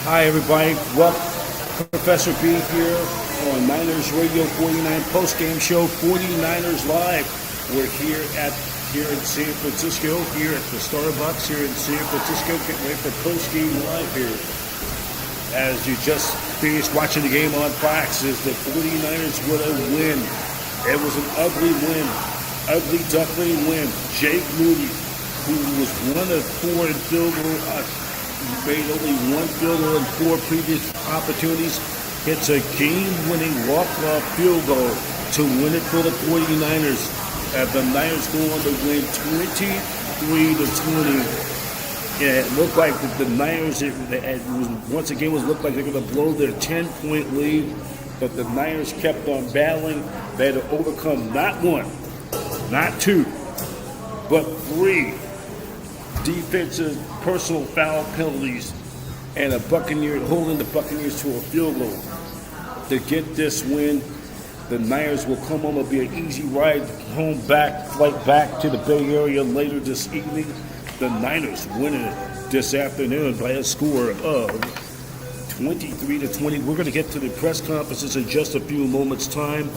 Hi, everybody. Well, Professor B here on Niners Radio 49 Postgame Show 49ers Live. We're here in San Francisco, here at the Starbucks here in San Francisco, getting ready for Postgame Live here. As you just finished watching the game on Fox, is the 49ers with a win. It was an ugly win, ugly duckling win. Jake Moody, who was 1 of 4 in field goal, made only 1 field goal in 4 previous opportunities, hits a game-winning walk-off field goal to win it for the 49ers. And the Niners go on to win 23-20. Yeah, it looked like the Niners, once again, looked like they're going to blow their 10-point lead, but the Niners kept on battling. They had to overcome not 1, not 2, but 3 defensive personal foul penalties and holding the Buccaneers to a field goal to get this win. The Niners will come home. It'll be an easy ride home flight back to the Bay Area later this evening. The Niners winning it this afternoon by a score of 23-20. We're going to get to the press conferences in just a few moments' time.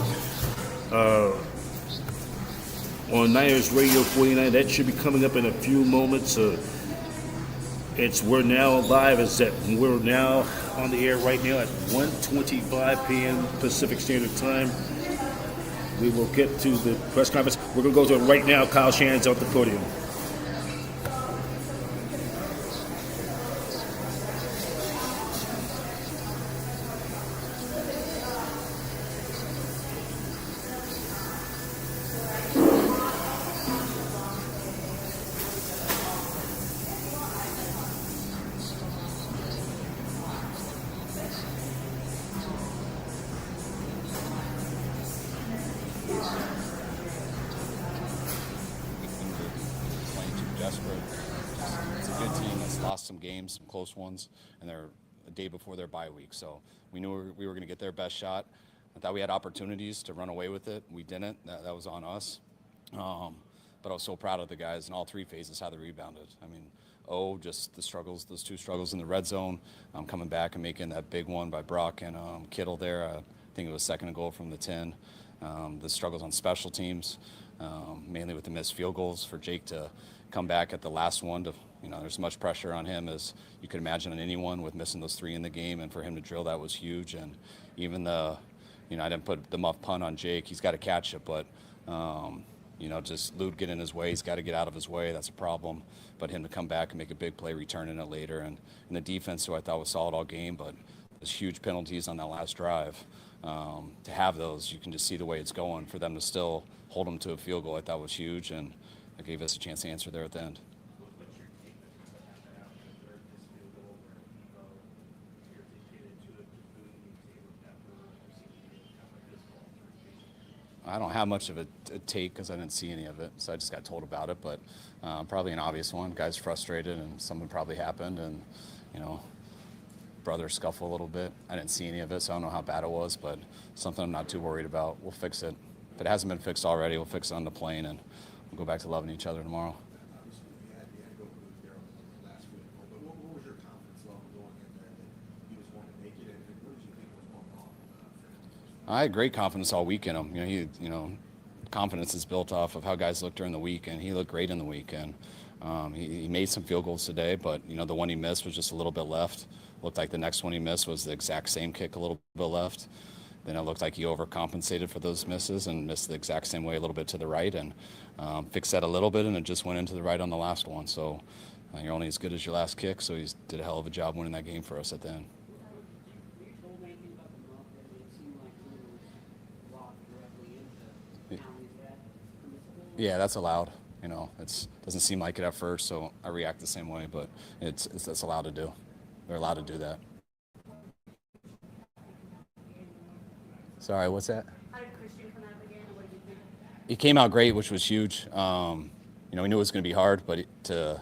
On Niners Radio 49, that should be coming up in a few moments. We're now live. We're now on the air right now at 1:25 p.m. Pacific Standard Time. We will get to the press conference. We're going to go to it right now. Kyle Shanahan's at the podium. It's a good team that's lost some games, some close ones, and they're a day before their bye week. So we knew we were going to get their best shot. I thought we had opportunities to run away with it. We didn't. That was on us. But I was so proud of the guys in all 3 phases, how they rebounded. I mean, just the struggles, those 2 struggles in the red zone, coming back and making that big one by Brock and Kittle there. I think it was 2nd and goal from the 10. The struggles on special teams, mainly with the missed field goals for Jake to come back at the last one. There's much pressure on him, as you could imagine, on anyone with missing those 3 in the game, and for him to drill that was huge. And even I didn't put the muff punt on Jake. He's got to catch it, but just Lude get in his way. He's got to get out of his way. That's a problem. But him to come back and make a big play, returning it later, and the defense, who I thought was solid all game, but there's huge penalties on that last drive. To have those, you can just see the way it's going. For them to still hold them to a field goal, I thought was huge, and it gave us a chance to answer there at the end. I don't have much of a take because I didn't see any of it, so I just got told about it. But probably an obvious one. Guy's frustrated, and something probably happened, and brother scuffle a little bit. I didn't see any of it, so I don't know how bad it was, but something I'm not too worried about. We'll fix it. If it hasn't been fixed already, we'll fix it on the plane, and we'll go back to loving each other tomorrow. What was your confidence level going in there that you just wanted to make it? And what did you think was going wrong? I had great confidence all week in him. Confidence is built off of how guys look during the week, and he looked great in the week. And he made some field goals today, but the one he missed was just a little bit left. Looked like the next one he missed was the exact same kick, a little bit left. Then it looked like he overcompensated for those misses and missed the exact same way, a little bit to the right, and fixed that a little bit, and it just went into the right on the last one. So you're only as good as your last kick, so he did a hell of a job winning that game for us at the end. Yeah, that's allowed. It doesn't seem like it at first, so I react the same way, but that's allowed to do. They're allowed to do that. Sorry, what's that? How did Christian come out again? What did you think? He came out great, which was huge. We knew it was going to be hard, but to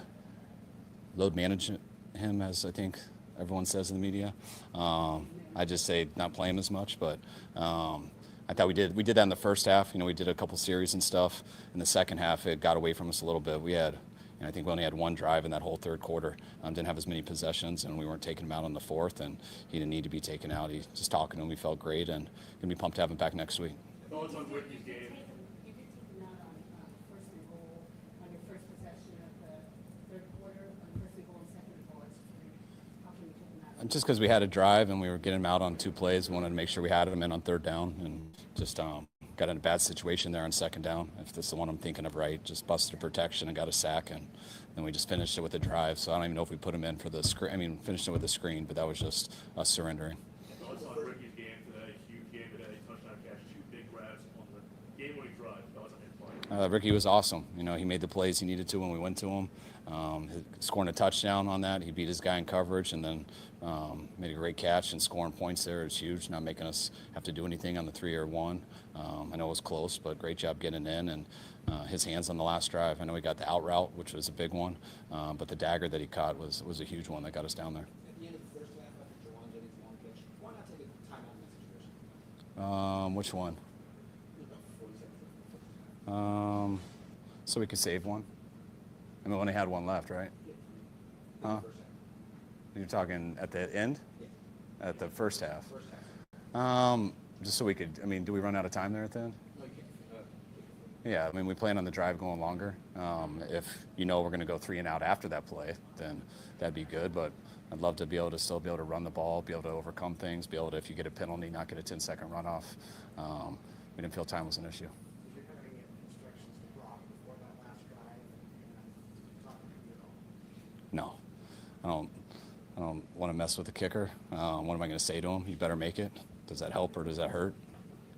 load manage him, as I think everyone says in the media, I just say not play him as much, but I thought we did that in the first half. We did a couple series and stuff. In the second half, it got away from us a little bit. We had And I think we only had one drive in that whole third quarter. Didn't have as many possessions, and we weren't taking him out on the fourth, and he didn't need to be taken out. He just talking to him, he felt great, and going to be pumped to have him back next week. Thoughts on Ricky's game? You did take him out on first and goal on your first possession of the third quarter, on first and goal and second and goal. How can you take him out? Just because we had a drive and we were getting him out on 2 plays, we wanted to make sure we had him in on third down, and just got in a bad situation there on second down. If this is the one I'm thinking of right, just busted a protection and got a sack, and then we just finished it with a drive. So I don't even know if we put him in for the screen. I mean, finished it with a screen, but that was just us surrendering. Thoughts on Ricky's game today? Huge game today. Touchdown catch, 2 big grabs on the game-winning drive. Thoughts on his play? Ricky was awesome. You know, he made the plays he needed to when we went to him. Scoring a touchdown on that, he beat his guy in coverage, and then made a great catch, and scoring points there is huge. Not making us have to do anything on the 3 or 1. I know it was close, but great job getting in, and his hands on the last drive. I know he got the out route, which was a big one, but the dagger that he caught was a huge one that got us down there. At the end of the first half, after Juwan Jennings' long pitch, why not take a timeout in that situation? Which one? About 40 seconds. So we could save one. I mean, we only had one left, right? Huh? You're talking at the end? Yeah. At the first half? First half. Just so we could, I mean, do we run out of time there at the end? No, you can't. Yeah, I mean, we plan on the drive going longer. If you know we're going to go 3 and out after that play, then that'd be good. But I'd love to be able to still be able to run the ball, be able to overcome things, be able to, if you get a penalty, not get a 10-second runoff. We didn't feel time was an issue. Did you kind of get instructions to Brock before that last drive and talking to you at all? No, I don't want to mess with the kicker. What am I going to say to him? You better make it. Does that help or does that hurt?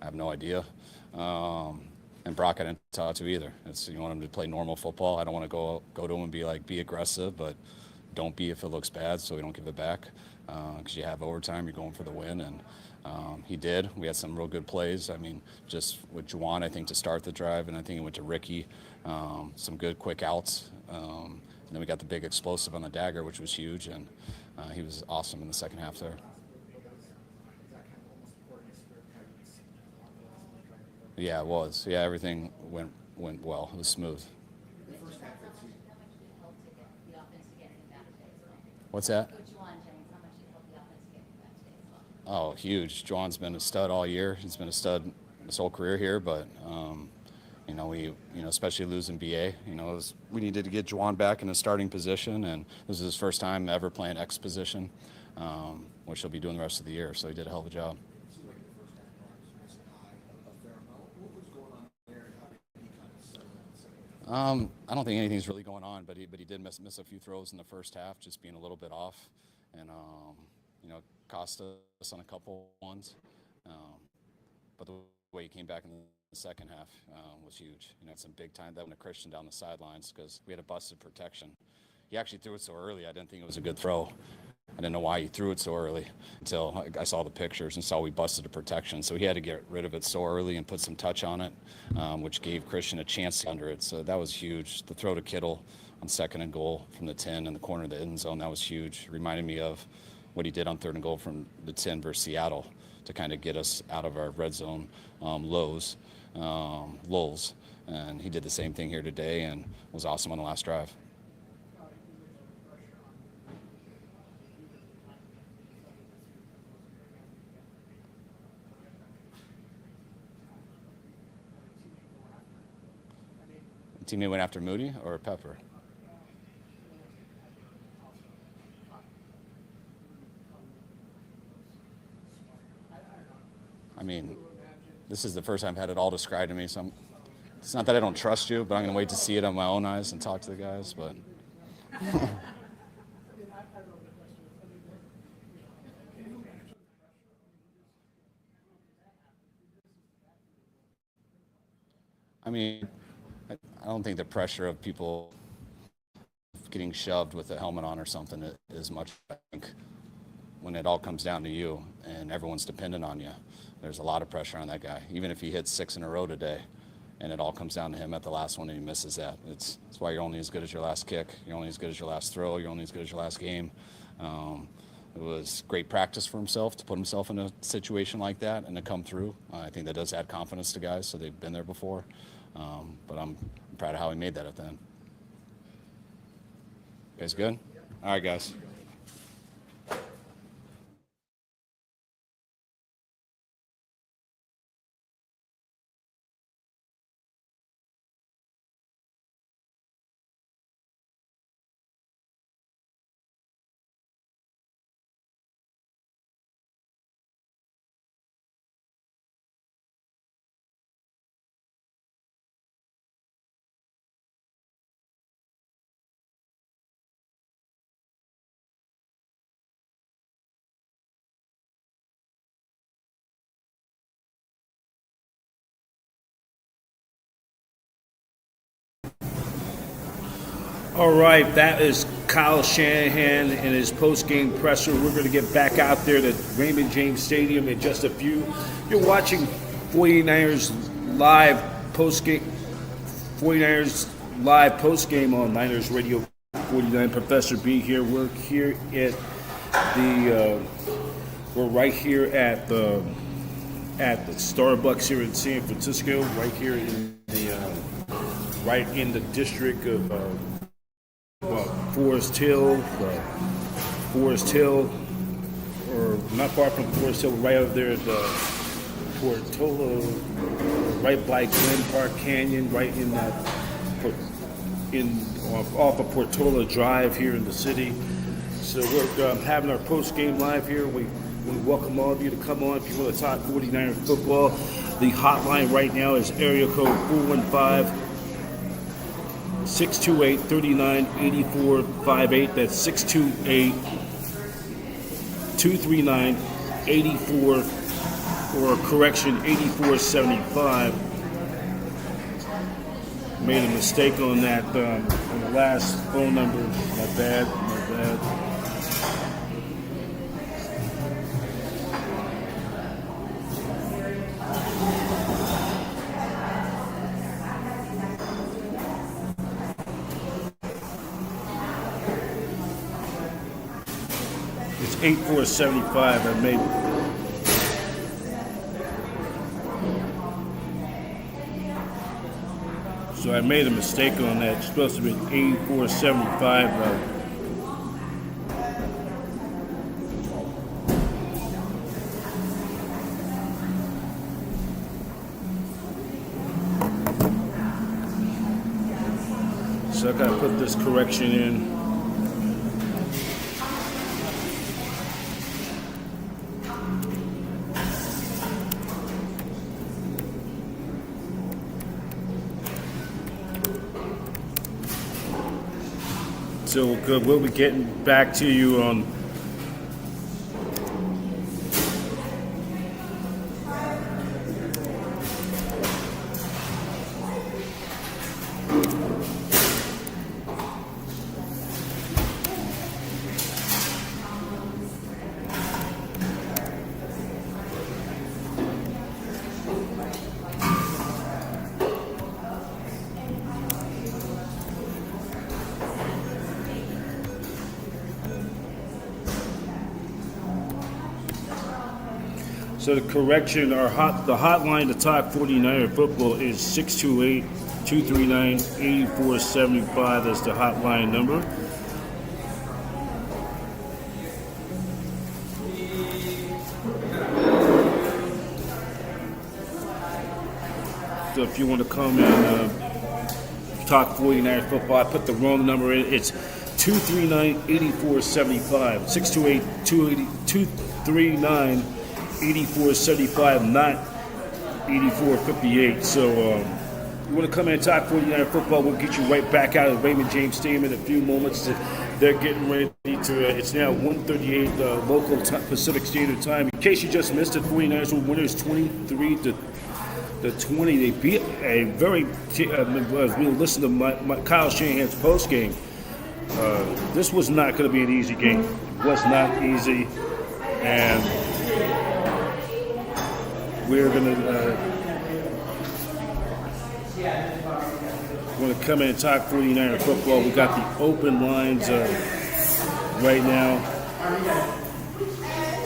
I have no idea. And Brock, I didn't talk to either. You want him to play normal football. I don't want to go to him and be like, be aggressive, but don't be if it looks bad, so we don't give it back. Because you have overtime, you're going for the win, and he did. We had some real good plays. I mean, just with Juwan, I think, to start the drive, and I think it went to Ricky. Some good quick outs. And then we got the big explosive on the dagger, which was huge, and he was awesome in the second half there. Yeah, it was. Yeah, everything went well. It was smooth. What's that? Oh, huge. Juwan's been a stud all year. He's been a stud his whole career here, but especially losing BA, we needed to get Juwan back in a starting position, and this is his first time ever playing X position, which he'll be doing the rest of the year. So he did a hell of a job. I don't think anything's really going on, but he did miss a few throws in the first half, just being a little bit off, and cost us on a couple ones. But the way he came back in the second half was huge. Some big time. That went to Christian down the sidelines because we had a busted protection. He actually threw it so early. I didn't think it was a good throw. I didn't know why he threw it so early until I saw the pictures and saw we busted a protection. So he had to get rid of it so early and put some touch on it, which gave Christian a chance under it. So that was huge. The throw to Kittle on second and goal from the 10 in the corner of the end zone, that was huge. Reminded me of what he did on third and goal from the 10 versus Seattle to kind of get us out of our red zone lulls. And he did the same thing here today and was awesome on the last drive. Teammate went after Moody or Pepper? I mean, this is the first time I've had it all described to me, so it's not that I don't trust you, but I'm going to wait to see it on my own eyes and talk to the guys. But I mean, I don't think the pressure of people getting shoved with a helmet on or something is much. I think when it all comes down to you and everyone's dependent on you, there's a lot of pressure on that guy. Even if he hits 6 in a row today and it all comes down to him at the last one and he misses that. It's why you're only as good as your last kick. You're only as good as your last throw. You're only as good as your last game. It was great practice for himself to put himself in a situation like that and to come through. I think that does add confidence to guys, so they've been there before. But I'm proud of how he made that at the end. guys good? All right, guys. All right, that is Kyle Shanahan and his post-game presser. We're going to get back out there to Raymond James Stadium in just a few. You're watching 49ers live post-game. 49ers live post-game on Niners Radio 49. Professor B here. We're here at we're right here at the Starbucks here in San Francisco. Right here in the district of Forest Hill, or not far from Forest Hill, right up there at the Portola, right by Glen Park Canyon, right in that, off of Portola Drive here in the city. So we're having our post game live here. We welcome all of you to come on if you want to talk 49er football. The hotline right now is area code 415. 628-39-8458. That's 628-239-84, or correction, 8475. Made a mistake on that on the last phone number. My bad. It's 8475. I made. So I made a mistake on that. It's supposed to be 8475. So I gotta put this correction in. So good. We'll be getting back to you on So the correction, the hotline to talk 49er football is 628-239-8475. That's the hotline number. So if you want to come and talk 49er football, I put the wrong number in. It's 239-8475. 628-239-8475, not 8458. So you want to come in and talk 49er football, we'll get you right back out of Raymond James Stadium in a few moments. They're getting ready to, it's now 1:38 local Pacific Standard Time. In case you just missed it, 49ers were winners 23-20. They beat a very, as we listen to my Kyle Shanahan's post game, this was not going to be an easy game. It was not easy. And we're going to come in and talk 49er football. We got the open lines right now.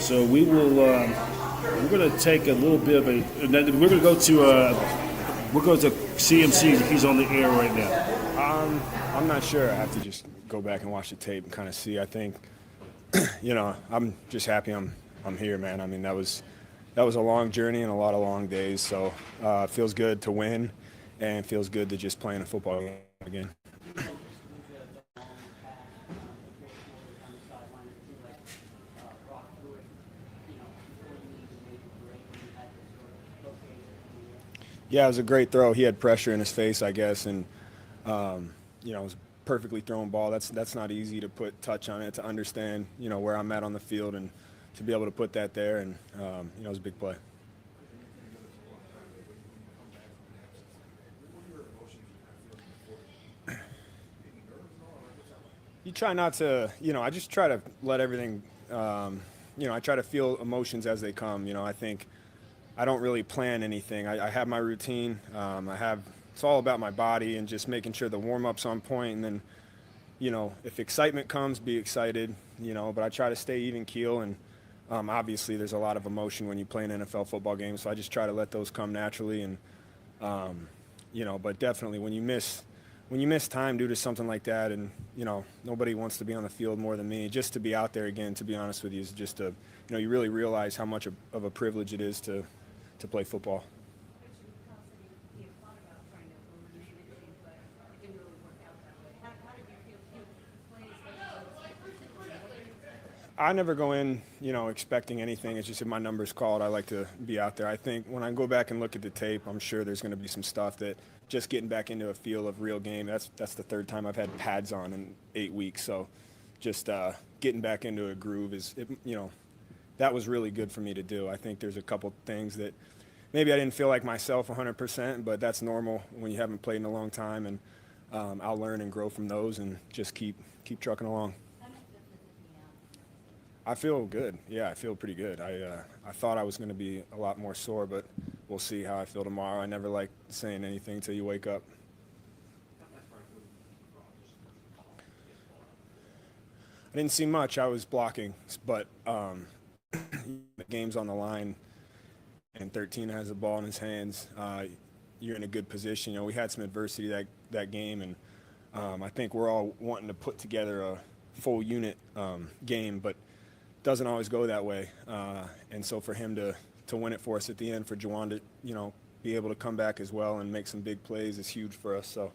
So we will, we're going to take a little bit of a, and then we're going to go to We'll go to CMC. He's on the air right now. I'm not sure. I have to just go back and watch the tape and kind of see. I think, I'm just happy I'm here, man. I mean, that was a long journey and a lot of long days. So it feels good to win, and it feels good to just play in a football game again. Yeah, it was a great throw. He had pressure in his face, I guess, and it was a perfectly thrown ball. That's not easy to put touch on it, to understand, where I'm at on the field, and to be able to put that there, and it was a big play. You try not to, I just try to let everything, I try to feel emotions as they come. I think I don't really plan anything. I have my routine. It's all about my body and just making sure the warm-up's on point. And then, if excitement comes, be excited, but I try to stay even keel. And obviously there's a lot of emotion when you play an NFL football game. So I just try to let those come naturally. And, but definitely when you miss time due to something like that, and, nobody wants to be on the field more than me, just to be out there again, to be honest with you, is just you really realize how much of a privilege it is to play football. I never go in, expecting anything. It's just if my number's called, I like to be out there. I think when I go back and look at the tape, I'm sure there's going to be some stuff that just getting back into a feel of real game. That's the third time I've had pads on in 8 weeks. So just getting back into a groove that was really good for me to do. I think there's a couple things that maybe I didn't feel like myself 100%, but that's normal when you haven't played in a long time. And I'll learn and grow from those and just keep trucking along. I feel good. Yeah, I feel pretty good. I thought I was going to be a lot more sore, but we'll see how I feel tomorrow. I never like saying anything until you wake up. I didn't see much. I was blocking, but the game's on the line, and 13 has the ball in his hands. You're in a good position. We had some adversity that game, and I think we're all wanting to put together a full unit game, but doesn't always go that way, and so for him to win it for us at the end, for Juwan to be able to come back as well and make some big plays is huge for us. So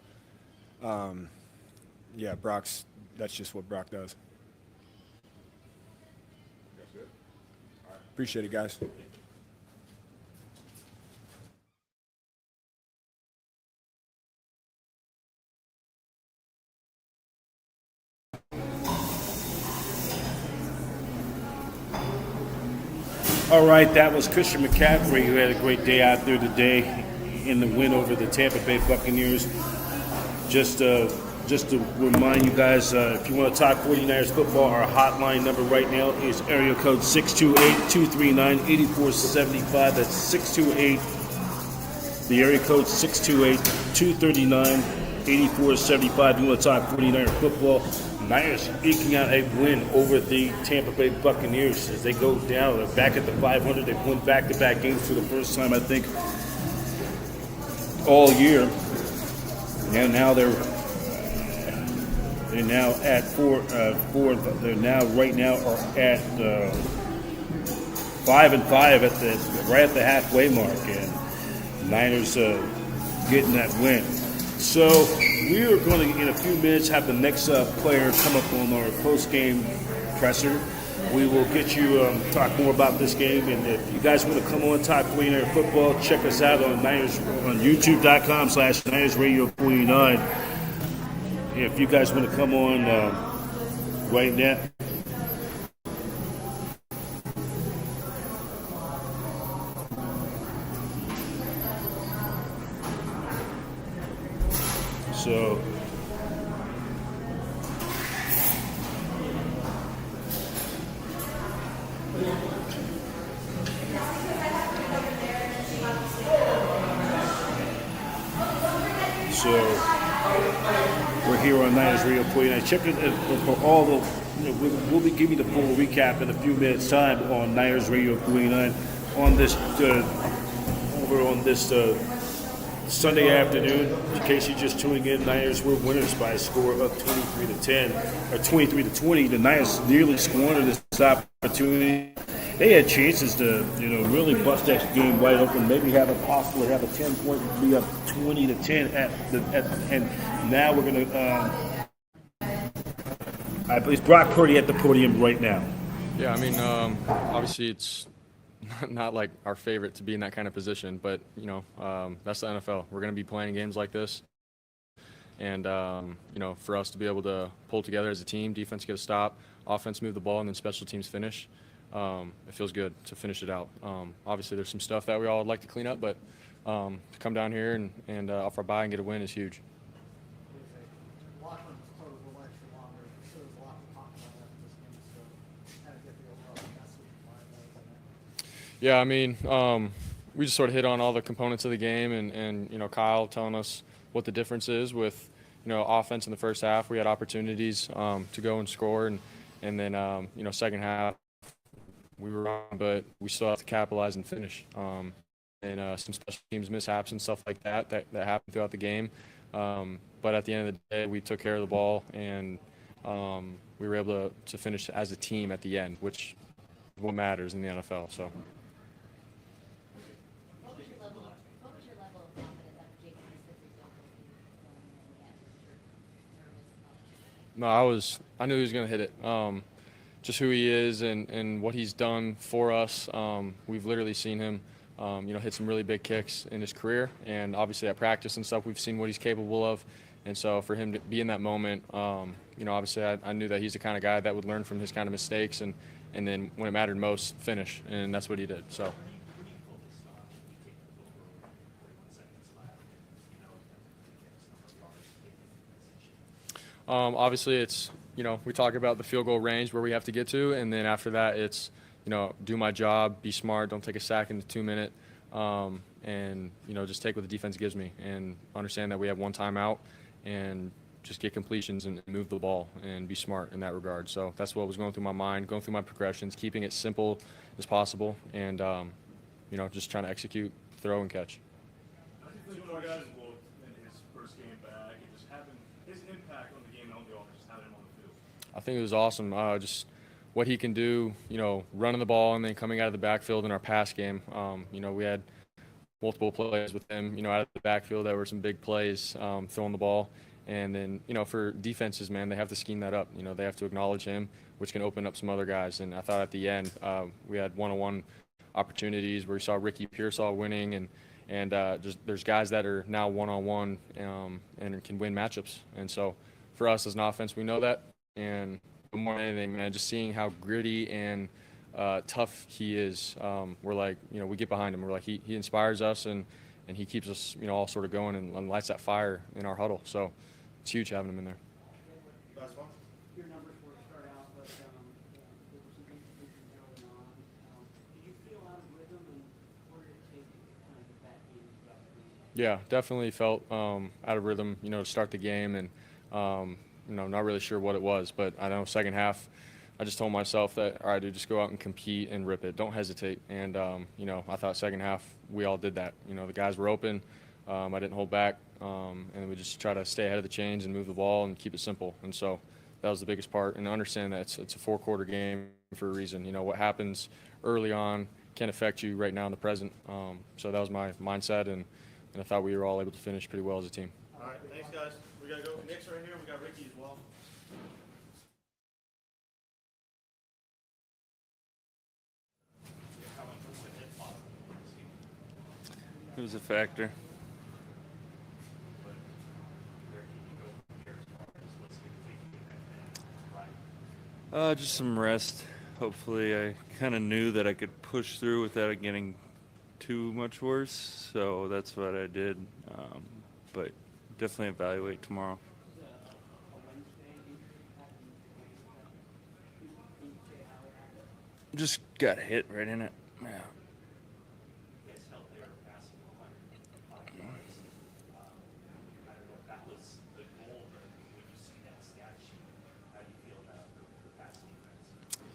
that's just what Brock does. Appreciate it, guys. All right, that was Christian McCaffrey, who had a great day out there today in the win over the Tampa Bay Buccaneers. Just to remind you guys, if you want to talk 49ers football, our hotline number right now is area code 628-239-8475. That's 628, the area code 628-239-8475. You want to talk 49er football. Niners eking out a win over the Tampa Bay Buccaneers as they go down. They're back at the 500. They've won back-to-back games for the first time, I think, all year. And now they're now at four. They're now right now are at 5-5 right at the halfway mark, and Niners getting that win. So we are going to, in a few minutes, have the next player come up on our post-game presser. We will get you talk more about this game, and if you guys want to come on talk 49er football, check us out on YouTube.com/Niners Radio 49. If you guys want to come on right now. So we're here on Niners Radio 49. Check it for all the. We'll be giving you the full recap in a few minutes' time on Niners Radio 49 on this over on this Sunday afternoon. In case you're just tuning in, Niners were winners by a score of 23-10 or 23-20. The Niners nearly squandered this opportunity. They had chances to, really bust that game wide open. Maybe have a 10-point, be up 20-10 and now we're going to. It's Brock Purdy at the podium right now. Yeah, I mean, obviously it's not like our favorite to be in that kind of position, but that's the NFL. We're going to be playing games like this, and for us to be able to pull together as a team, defense get a stop, offense move the ball, and then special teams finish. It feels good to finish it out. Obviously, there's some stuff that we all would like to clean up, but to come down here and off our bye and get a win is huge. Yeah, I mean, we just sort of hit on all the components of the game, and Kyle telling us what the difference is with offense in the first half. We had opportunities to go and score, and then second half we were on, but we still have to capitalize and finish. And some special teams mishaps and stuff like that happened throughout the game. But at the end of the day, we took care of the ball, and we were able to finish as a team at the end, which is what matters in the NFL. So. What was your level of confidence after Jake Moody said No, I knew he was going to hit it. Just who he is and what he's done for us. We've literally seen him, hit some really big kicks in his career, and obviously at practice and stuff, we've seen what he's capable of. And so for him to be in that moment, obviously I knew that he's the kind of guy that would learn from his kind of mistakes and then when it mattered most, finish, and that's what he did. So. Obviously, it's, we talk about the field goal range where we have to get to, and then after that, it's, do my job, be smart, don't take a sack in the 2-minute, and, just take what the defense gives me and understand that we have one timeout and just get completions and move the ball and be smart in that regard. So that's what was going through my mind, going through my progressions, keeping it simple as possible, and, just trying to execute, throw, and catch. In his first game back, and just having his impact on the game and on the offense, just having him on the field. I think it was awesome. Just what he can do, running the ball and then coming out of the backfield in our pass game. We had multiple plays with him, out of the backfield that were some big plays, throwing the ball. And then, for defenses, man, they have to scheme that up. They have to acknowledge him, which can open up some other guys. And I thought at the end we had one-on-one opportunities where we saw Ricky Pearsall winning, and there's guys that are now one-on-one and can win matchups. And so for us as an offense, we know that. And more than anything, man, just seeing how gritty and tough he is, we're like, we get behind him. We're like, he inspires us, and he keeps us, all sort of going and lights that fire in our huddle. So it's huge having him in there. Your numbers were to start out, but there were some inconsistencies going on. Did you feel out of rhythm, and what did it take to kind of get back in throughout the game? Yeah, definitely felt out of rhythm, to start the game, and not really sure what it was, but I know second half, I just told myself that, all right, dude, just go out and compete and rip it. Don't hesitate. And, I thought second half we all did that. The guys were open. I didn't hold back, and we just try to stay ahead of the chains and move the ball and keep it simple. And so that was the biggest part. And understand that it's a 4-quarter game for a reason. What happens early on can affect you right now in the present. So that was my mindset, and I thought we were all able to finish pretty well as a team. All right, thanks, guys. We got to go. Nick's right here. We got Ricky as well. It was a factor. Just some rest. Hopefully, I kind of knew that I could push through without it getting too much worse, so that's what I did. But definitely evaluate tomorrow. Just got hit right in it. Yeah.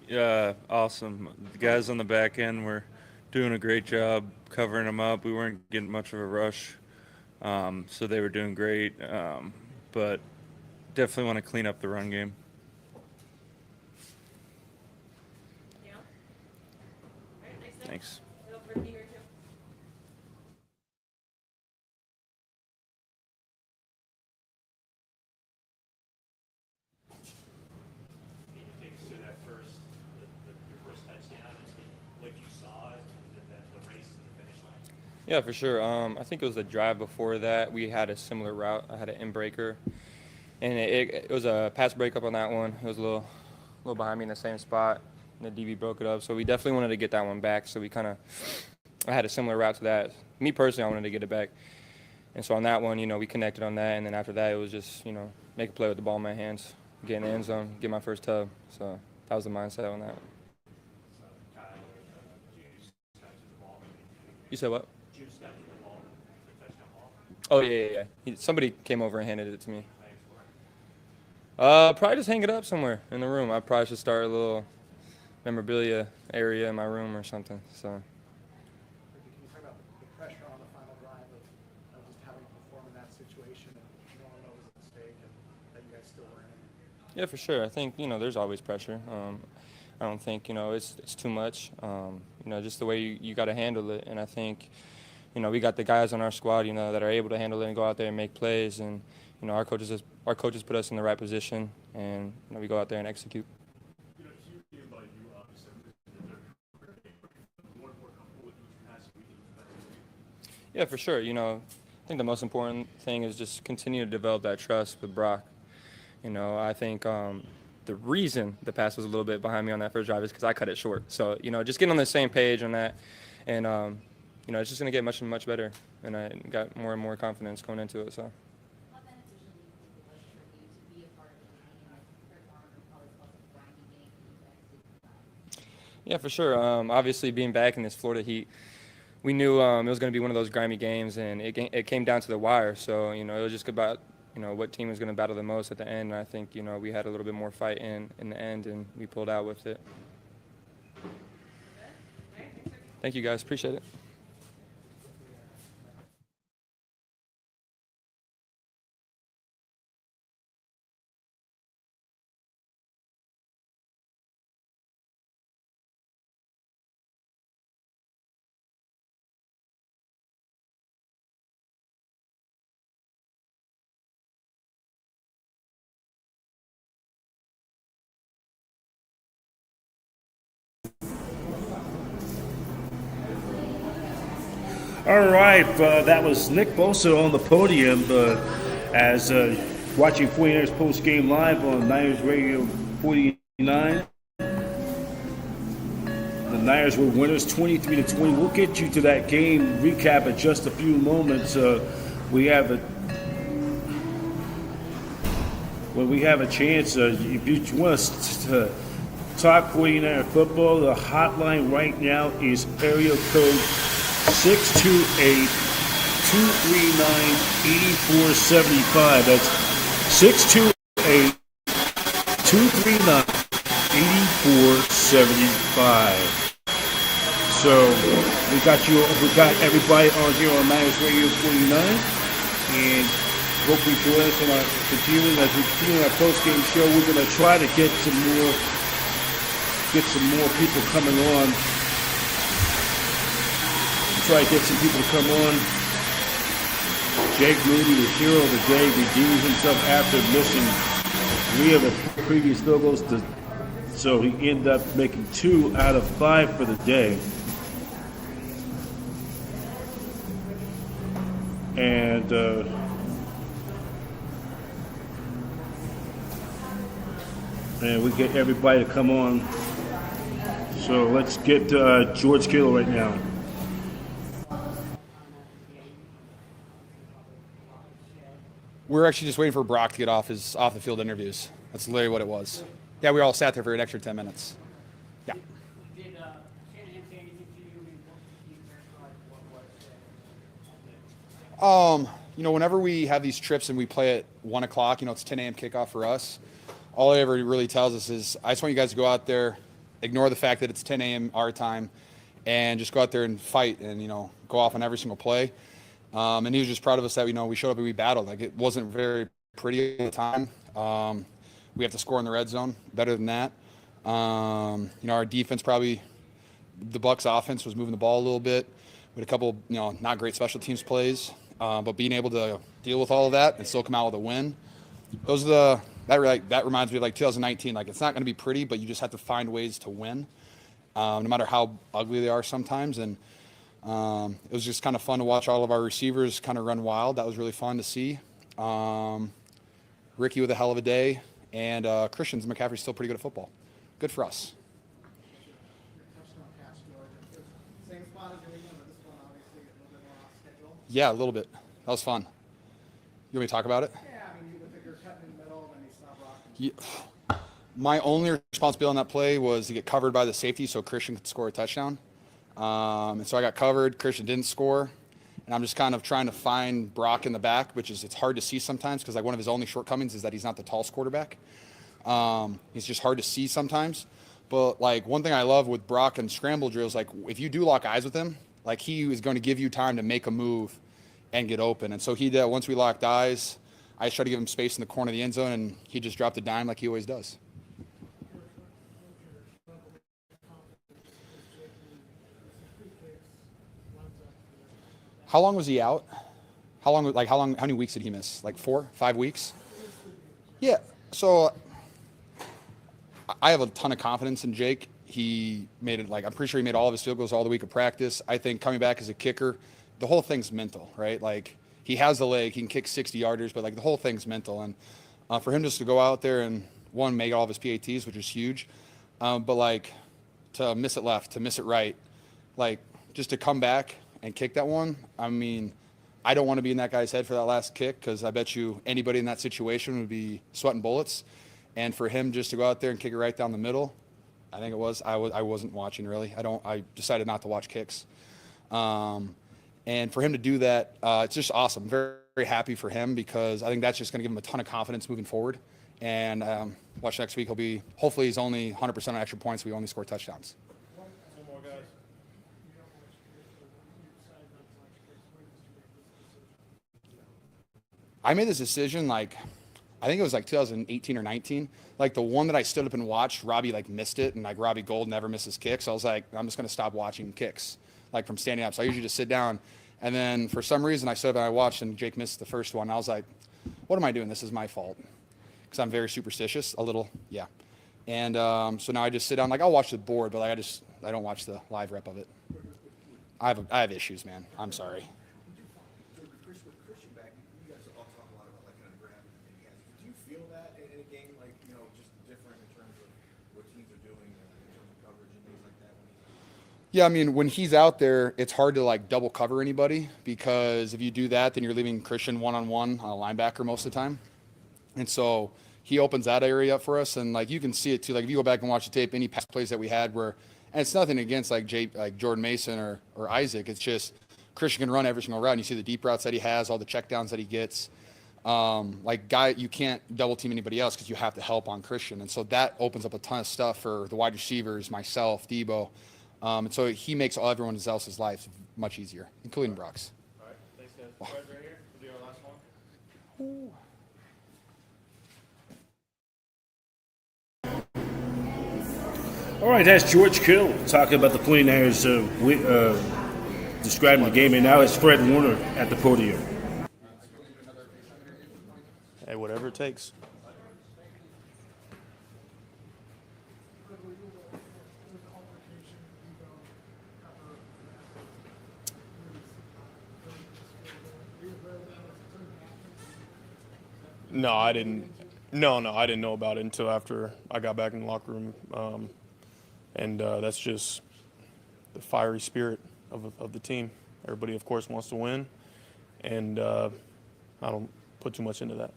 Yeah, awesome. The guys on the back end were doing a great job covering them up. We weren't getting much of a rush So they were doing great, but definitely want to clean up the run game. Yeah. All right, next up. Thanks. Little rookie here, too. Can you take us through that your first touchdown, and what you saw, and the race to the finish line? Yeah, for sure. I think it was the drive before that. We had a similar route. I had an in breaker, and it was a pass breakup on that one. It was a little behind me in the same spot, and the DB broke it up. So we definitely wanted to get that one back. So I had a similar route to that. Me personally, I wanted to get it back. And so on that one, we connected on that. And then after that, it was just, make a play with the ball in my hands, get in the end zone, get my first tub. So that was the mindset on that one. You said what? Oh, yeah. Somebody came over and handed it to me. Probably just hang it up somewhere in the room. I probably should start a little memorabilia area in my room or something. So. Can you talk about the pressure on the final drive of just having to perform in that situation and no one knows the mistake and that you guys still were in it? Yeah, for sure. I think, there's always pressure. I don't think, it's too much. Just the way you got to handle it. And I think, we got the guys on our squad, that are able to handle it and go out there and make plays. And, our coaches put us in the right position, and, we go out there and execute. Yeah, for sure. I think the most important thing is just continue to develop that trust with Brock. I think the reason the pass was a little bit behind me on that first drive is because I cut it short. So, just getting on the same page on that, and, it's just going to get much and much better. And I got more and more confidence going into it. So. How beneficial do you think it was for you to be a part of the team, like third quarter probably was a grinding game for you guys? Yeah, for sure. Obviously, being back in this Florida heat, we knew it was going to be one of those grimy games, and it came down to the wire. So, it was just about, what team was going to battle the most at the end. And I think, we had a little bit more fight in the end, and we pulled out with it. Thank you, guys. Appreciate it. All right, that was Nick Bosa on the podium as watching 49ers post-game live on Niners Radio 49. The Niners were winners 23-20. We'll get you to that game recap in just a few moments. When we have a chance, if you want us to talk 49er football, the hotline right now is area code 628-239-8475. That's 628-239-8475. So we got everybody on here on Niners Radio 49, and hope you join us in our continuing our post-game show. We're going to try to get some more people coming on. Try to get some people to come on. Jake Moody, the hero of the day, redeemed himself after missing 3 of the previous field goals, so he ended up making 2 out of 5 for the day. And we get everybody to come on. So let's get George Kittle right now. We're actually just waiting for Brock to get off the field interviews. That's literally what it was. Yeah, we all sat there for an extra 10 minutes. Yeah. Did Shanahan say anything to you? I mean, what did you verify? What was said? Whenever we have these trips and we play at 1 o'clock, it's 10 a.m. kickoff for us. All he ever really tells us is, I just want you guys to go out there, ignore the fact that it's 10 a.m. our time, and just go out there and fight and, go off on every single play. And he was just proud of us that, we showed up and we battled. Like, it wasn't very pretty at the time. We have to score in the red zone. Better than that. Our defense probably, the Bucs offense was moving the ball a little bit. We had a couple, not great special teams plays. But being able to deal with all of that and still come out with a win, that reminds me of like 2019. Like, it's not going to be pretty, but you just have to find ways to win, no matter how ugly they are sometimes. And it was just kind of fun to watch all of our receivers kind of run wild. That was really fun to see. Ricky with a hell of a day, and Christian McCaffrey's still pretty good at football. Good for us. Same spot as your but this one obviously a little bit more off schedule. Yeah, a little bit. That was fun. You want me to talk about it? Yeah, I mean, you look like you're cutting in the middle and then you stop rocking. Yeah. My only responsibility on that play was to get covered by the safety so Christian could score a touchdown. And so I got covered. Christian didn't score. And I'm just kind of trying to find Brock in the back, it's hard to see sometimes because like one of his only shortcomings is that he's not the tallest quarterback. He's just hard to see sometimes. But like one thing I love with Brock and scramble drills, like if you do lock eyes with him, like he is going to give you time to make a move and get open. And so he did. Once we locked eyes, I just tried to give him space in the corner of the end zone, and he just dropped a dime like he always does. How long was he out? How many weeks did he miss? Like 4, 5 weeks? Yeah. So I have a ton of confidence in Jake. He made it, I'm pretty sure he made all of his field goals all the week of practice. I think coming back as a kicker, the whole thing's mental, right? Like, he has the leg, he can kick 60-yarders, but the whole thing's mental. And for him just to go out there and make all of his PATs, which is huge, but to miss it left, to miss it right, just to come back and kick that one. I mean, I don't want to be in that guy's head for that last kick because I bet you anybody in that situation would be sweating bullets. And for him just to go out there and kick it right down the middle, I think it was. I wasn't watching really. I decided not to watch kicks. And for him to do that, it's just awesome. Very, very happy for him because I think that's just going to give him a ton of confidence moving forward. And watch next week. Hopefully he's only 100% on extra points. We only score touchdowns. I made this decision I think it was 2018 or 19. The one that I stood up and watched, Robbie missed it, and Robbie Gold never misses kicks. So I was I'm just going to stop watching kicks from standing up. So I usually just sit down, and then for some reason I stood up and I watched, and Jake missed the first one. I was like, what am I doing? This is my fault because I'm very superstitious, a little, yeah. And so now I just sit down, I'll watch the board, but I don't watch the live rep of it. I have issues, man. I'm sorry. Yeah, I mean, when he's out there, it's hard to double cover anybody because if you do that, then you're leaving Christian one-on-one on a linebacker most of the time. And so he opens that area up for us, and you can see it too. If you go back and watch the tape, any pass plays that we had and it's nothing against Jordan Mason or Isaac. It's just Christian can run every single route, and you see the deep routes that he has, all the checkdowns that he gets. You can't double team anybody else because you have to help on Christian, and so that opens up a ton of stuff for the wide receivers, myself, Debo. And so he makes everyone else's life much easier, including Brock's. All right, thanks, guys. Right here. We'll do our last one. All right, that's George Kittle talking about the 49ers describing the game, and now it's Fred Warner at the podium. Hey, whatever it takes. No, I didn't. No, I didn't know about it until after I got back in the locker room, and that's just the fiery spirit of the team. Everybody, of course, wants to win, and I don't put too much into that.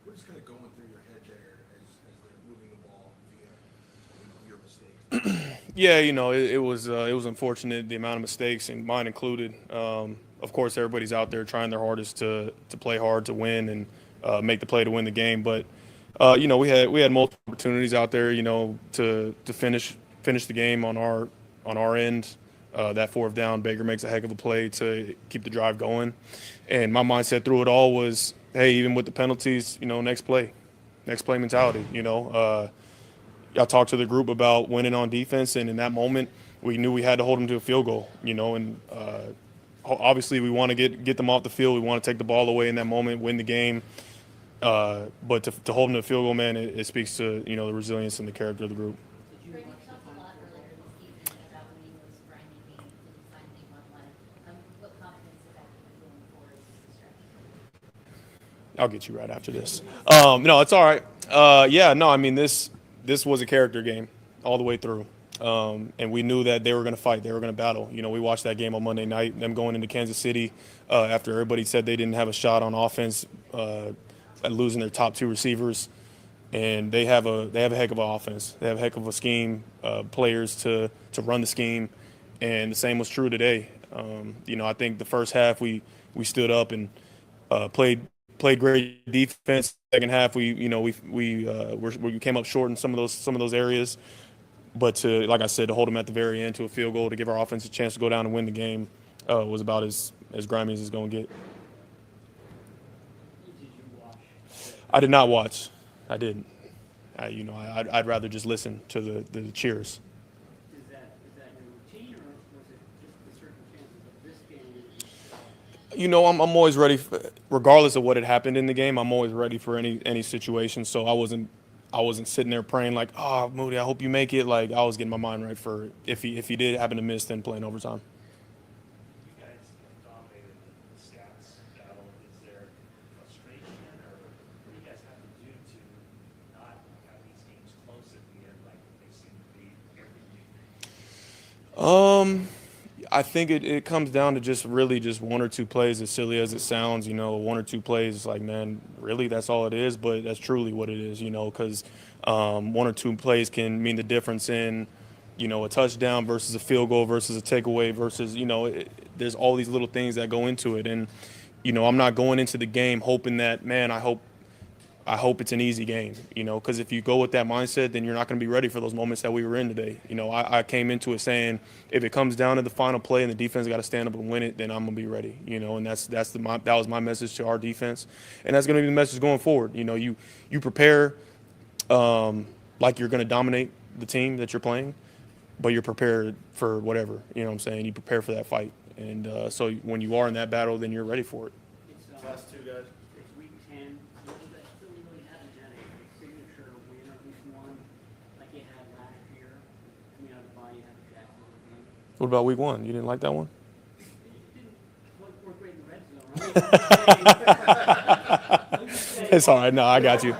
What is kind of going through your head there as they're moving the ball via your mistakes? Yeah, it was unfortunate, the amount of mistakes, and mine included. Of course, everybody's out there trying their hardest to play hard to win and make the play to win the game. But we had multiple opportunities out there, to finish finish the game on our end. That fourth down, Baker makes a heck of a play to keep the drive going. And my mindset through it all was, hey, even with the penalties, next play mentality. I talked to the group about winning on defense, and in that moment, we knew we had to hold them to a field goal. And obviously we want to get them off the field. We want to take the ball away in that moment, win the game. But to hold them to a field goal, man, it speaks to the resilience and the character of the group. Greg, you talked a lot earlier this season about winning those grimy games and you finally won one. What confidence does that give you going forward in the stretch? I'll get you right after this. No, it's all right. I mean, this was a character game all the way through. And we knew that they were going to fight. They were going to battle. We watched that game on Monday night, them going into Kansas City after everybody said they didn't have a shot on offense, and losing their top two receivers. And they have a heck of an offense. They have a heck of a scheme, players to run the scheme. And the same was true today. I think the first half we stood up and played great defense. Second half we came up short in some of those areas. But like I said, to hold them at the very end to a field goal to give our offense a chance to go down and win the game was about as grimy as it's going to get. Did you watch? I did not watch. I didn't. I'd rather just listen to the cheers. Is that your routine, or was it just the circumstances of this game? I'm always ready, regardless of what had happened in the game. I'm always ready for any situation. So I wasn't sitting there praying like, oh, Moody, I hope you make it. Like, I was getting my mind right for if he did happen to miss, then playing overtime. You guys have dominated the stats battle. Is there frustration, or what do you guys have to do to not have these games close at the end like they seem to be every week? I think it comes down to just one or two plays, as silly as it sounds. One or two plays, like, man, really, that's all it is. But that's truly what it is, because one or two plays can mean the difference in, a touchdown versus a field goal versus a takeaway versus, there's all these little things that go into it. And, I'm not going into the game hoping that, man, I hope it's an easy game, because if you go with that mindset, then you're not going to be ready for those moments that we were in today. I came into it saying, if it comes down to the final play and the defense got to stand up and win it, then I'm going to be ready, and that was my message to our defense. And that's going to be the message going forward. You prepare like you're going to dominate the team that you're playing, but you're prepared for whatever, you prepare for that fight. And so when you are in that battle, then you're ready for it. It's, Last two guys. It's week 10. That still really hasn't had a signature win, or at least one like you had last year. Coming out of the bye, you had the Jacksonville game. What about week 1? You didn't like that one? You didn't work great in the red zone, right? It's all right. No, I got you.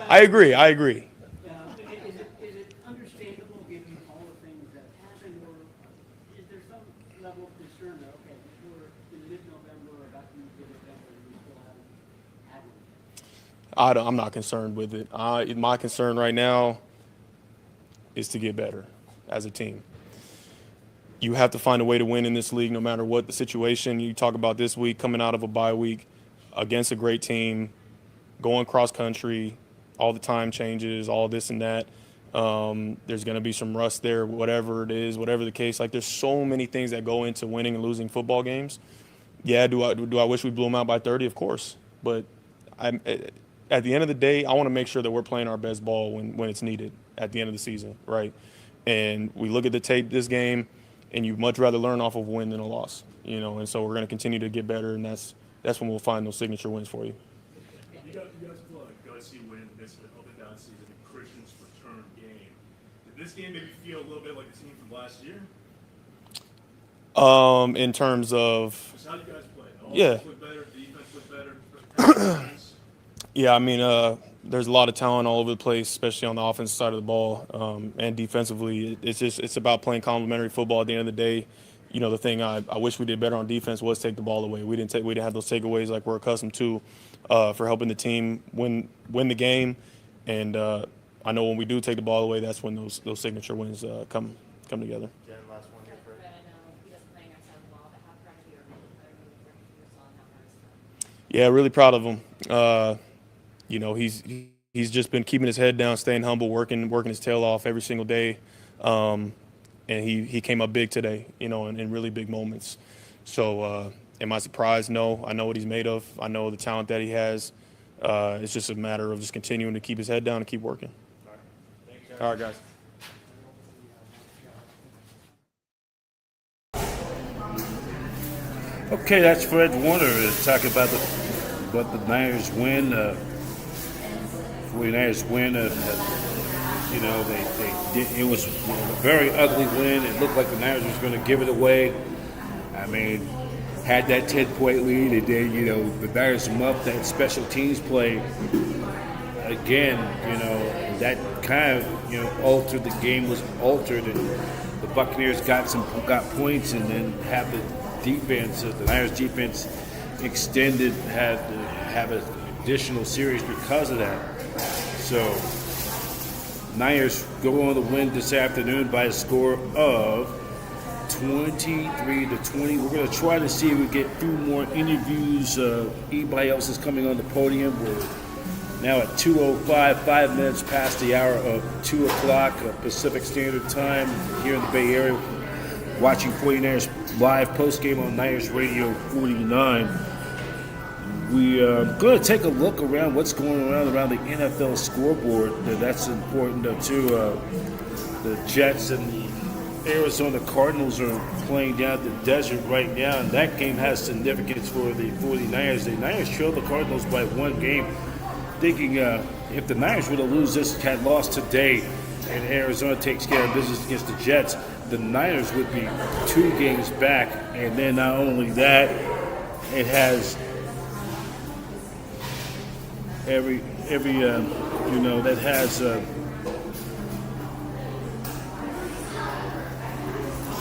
I agree. Is it understandable given all the things that have happened, or is there some level of concern that, okay, we're in mid-November or about to move to November and we still haven't had one? I'm not concerned with it. My concern right now is to get better as a team. You have to find a way to win in this league no matter what the situation. You talk about this week, coming out of a bye week against a great team, going cross country, all the time changes, all this and that. There's going to be some rust there, whatever it is, whatever the case. Like, there's so many things that go into winning and losing football games. Yeah, do I wish we blew them out by 30? Of course. But at the end of the day, I want to make sure that we're playing our best ball when it's needed at the end of the season, right? And we look at the tape this game, and you'd much rather learn off of a win than a loss, and so we're going to continue to get better, and that's when we'll find those signature wins for you. You guys pull a gutsy win this up and down season in Christian's return game. Did this game maybe feel a little bit like the team from last year? In terms of Just how you guys play? Yeah. Offense look better, defense look better. Yeah, I mean, there's a lot of talent all over the place, especially on the offensive side of the ball, and defensively. It's about playing complementary football at the end of the day. The thing I wish we did better on defense was take the ball away. We didn't have those takeaways like we're accustomed to for helping the team win the game. And I know when we do take the ball away, that's when those signature wins come together. Fred, I know he doesn't play outside the ball, but how proud of you are you saw how far he's come? Yeah, really proud of him. He's just been keeping his head down, staying humble, working his tail off every single day. And he came up big today, in really big moments. So am I surprised? No. I know what he's made of. I know the talent that he has. It's just a matter of just continuing to keep his head down and keep working. All right, guys. Okay, that's Fred Warner talking about the Niners win. 49ers win. It was a very ugly win. It looked like the Niners was going to give it away. I mean, had that 10-point lead, and then the Niners muffed that special teams play again. That kind of altered the game. Was altered, and the Buccaneers got points, and then have the defense, the Niners defense extended, had to have an additional series because of that. So Niners go on to win this afternoon by a score of 23-20. We're going to try to see if we get a few more interviews. Anybody else is coming on the podium. We're now at 2:05, 5 minutes past the hour of 2 o'clock Pacific Standard Time here in the Bay Area. Watching 49ers live postgame on Niners Radio 49. We're going to take a look around what's going around the NFL scoreboard. That's important too. The Jets and the Arizona Cardinals are playing down at the desert right now, and that game has significance for the 49ers. The Niners trailed the Cardinals by 1 game. Thinking if the Niners were to lose this, had lost today, and Arizona takes care of business against the Jets, the Niners would be 2 games back. And then not only that, it has that has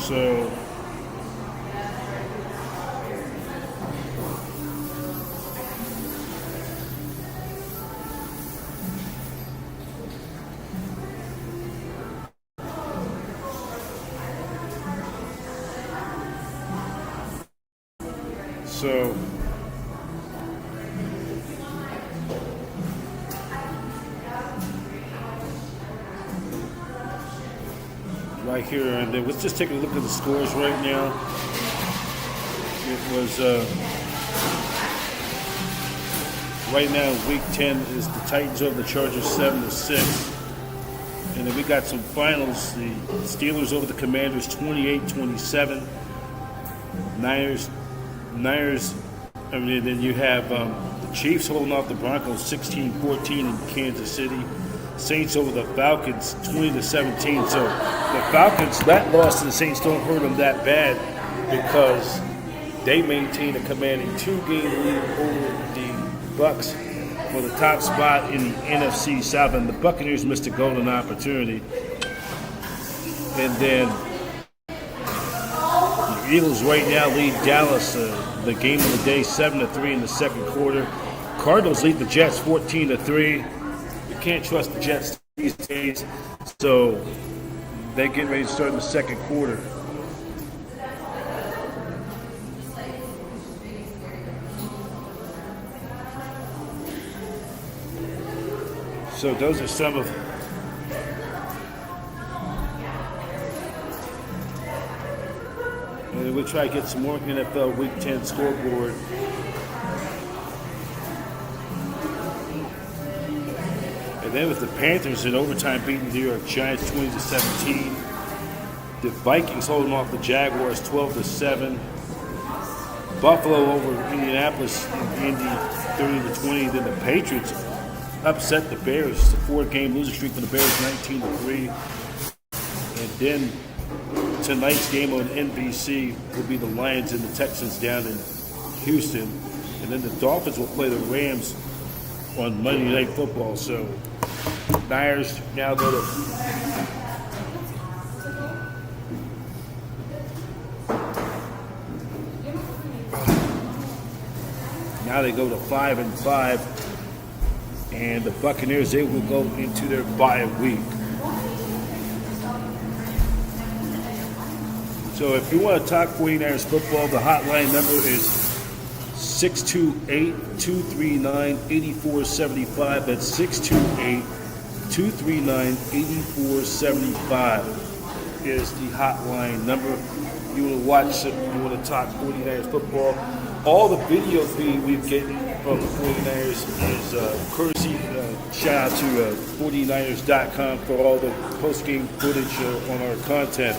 so right here, and then let's just take a look at the scores right now. It was right now week 10 is the Titans over the Chargers 7-6, and then we got some finals. The Steelers over the Commanders 28-27. Niners. Then you have the Chiefs holding off the Broncos 16-14 in Kansas City. Saints over the Falcons 20-17. So the Falcons, that loss to the Saints don't hurt them that bad because they maintain a commanding 2-game lead over the Bucs for the top spot in the NFC South. And the Buccaneers missed a golden opportunity. And then the Eagles right now lead Dallas, the game of the day, 7-3 in the second quarter. Cardinals lead the Jets 14-3. You can't trust the Jets these days, so they're getting ready to start in the second quarter. So those are some of and we'll try to get some more NFL Week 10 scoreboard. And then with the Panthers in overtime beating the New York Giants 20-17. The Vikings holding off the Jaguars 12-7. Buffalo over Indianapolis in Indy 30-20. Then the Patriots upset the Bears. It's a 4-game losing streak for the Bears, 19-3. And then tonight's game on NBC will be the Lions and the Texans down in Houston. And then the Dolphins will play the Rams on Monday Night Football. So Niners now go to they go to 5-5, and the Buccaneers, they will go into their bye week. So if you want to talk 49ers football, the hotline number is 628-239-8475. That's 628-239-8475. is the hotline number. You want to watch, you want to talk 49ers football. All the video feed we've getting from the 49ers is courtesy. Shout out to 49ers.com for all the post-game footage on our content.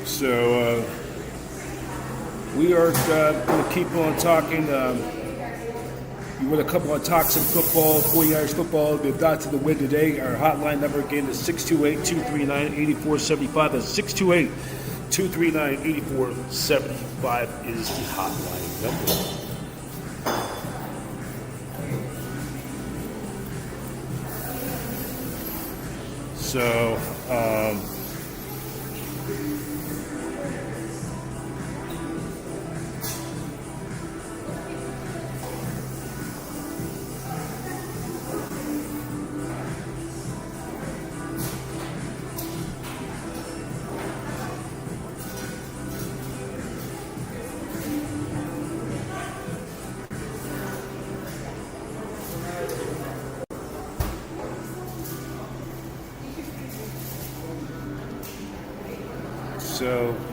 So we are going to keep on talking. You want to come on talk some football, 49ers football. They've got to the win today. Our hotline number again is 628-239-8475. That's 628-239-8475 is the hotline number. So,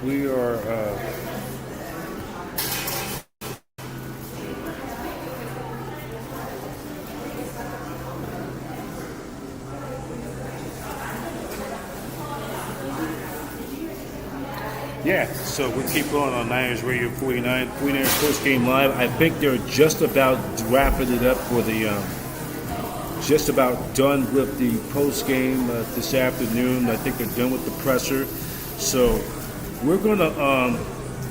we are. Yeah, so we keep going on Niners Radio 49, 49ers Postgame Live. I think they're just about wrapping it up for the, just about done with the postgame this afternoon. I think they're done with the presser. So we're gonna,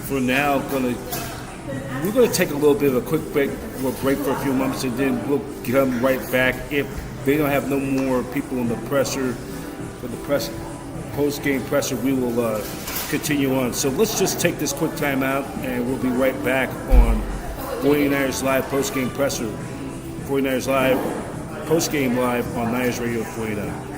for now, we're gonna take a little bit of a quick break. We'll break for a few moments, and then we'll come right back. If they don't have no more people in the presser, for the post-game presser, we will continue on. So let's just take this quick time out, and we'll be right back on 49ers Live post-game presser. 49ers Live post-game live on Niners Radio 49.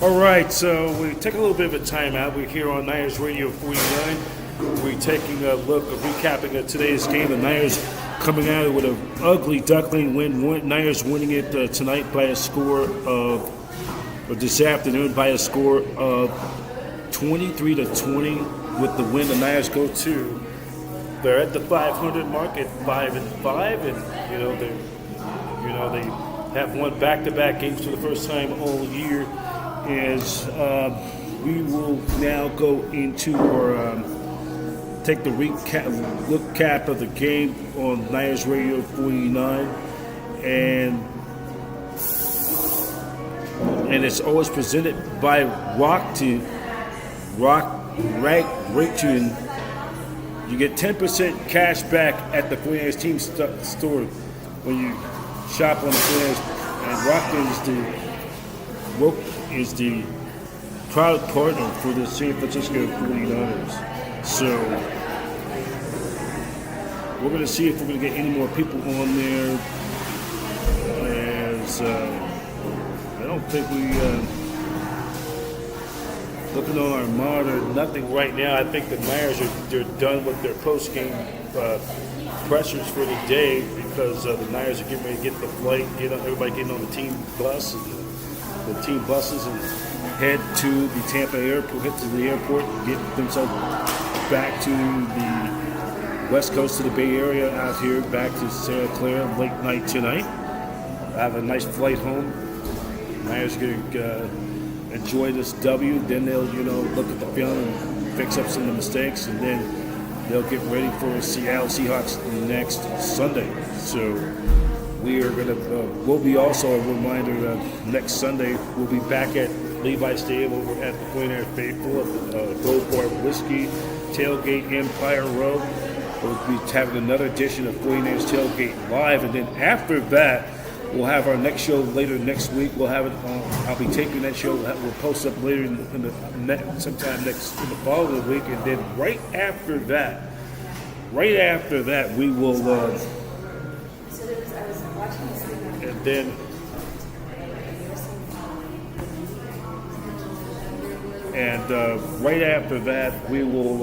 All right, so we take a little bit of a timeout. We're here on Niners Radio 49. We're taking a look, recapping of today's game. The Niners coming out with an ugly duckling win. Niners winning it tonight by a score of, or this afternoon by a score of 23-20. With the win, the Niners go to, they're at the 500 mark at 5-5, and they have won back-to-back games for the first time all year. As we will now go into or take the recap of the game on Niners Radio 49, and it's always presented by Rockton. You get 10% cash back at the 49ers team store when you shop on the 49ers, and Rockton is the proud partner for the San Francisco 49ers. So we're going to see if we're going to get any more people on there. As I don't think looking on our monitor, nothing right now. I think the Niners they're done with their post-game pressures for the day, because the Niners are getting ready to get the flight, everybody getting on the team bus. The team buses and head to the Tampa airport, get themselves back to the west coast of the Bay Area, out here back to Santa Clara late night tonight. Have a nice flight home. Niners going to enjoy this W. Then they'll look at the film and fix up some of the mistakes, and then they'll get ready for Seattle Seahawks next Sunday. So we are going to, will be also a reminder next Sunday, we'll be back at Levi Stadium over at the 49ers Faithful at Gold Bar Whiskey, Tailgate Empire Row. We'll be having another edition of 49ers Tailgate Live, and then after that, we'll have our next show later next week. We'll have it on, I'll be taping that show. We'll post up later sometime in the following week, and then right after that, we will, and then right after that we will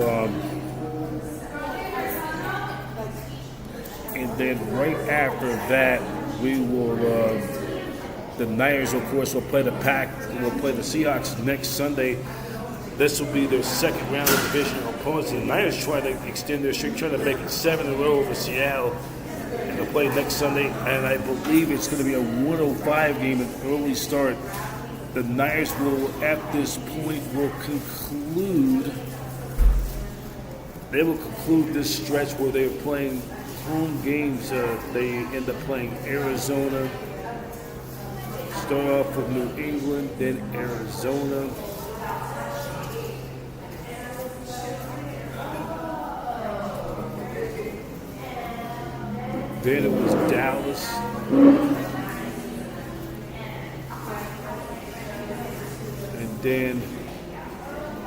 the Niners, of course, will play the Seahawks next Sunday. This will be their second round of divisional opponents. The Niners try to extend their streak, trying to make it 7 in a row over Seattle. And they'll play next Sunday, and I believe it's going to be a 105 game, an early start. The Niners will, at this point, conclude this stretch where they're playing home games. They end up playing Arizona, start off with New England, then Arizona. Then it was Dallas. And then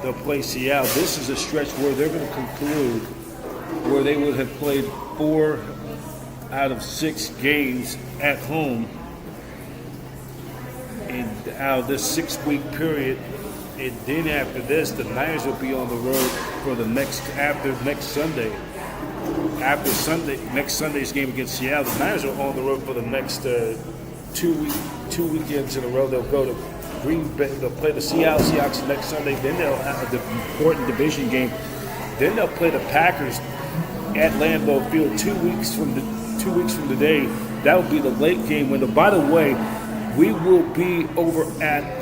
they'll play Seattle. This is a stretch where they're going to conclude where they would have played 4 out of 6 games at home out of this 6-week period. And then after this, the Niners will be on the road for the next Sunday. After next Sunday's game against Seattle, the Niners are on the road for the next 2 weekends in a row. They'll go to Green Bay. They'll play the Seattle Seahawks next Sunday. Then they'll have the important division game. Then they'll play the Packers at Lambeau Field 2 weeks from today. That will be the late game window. By the way, we will be over at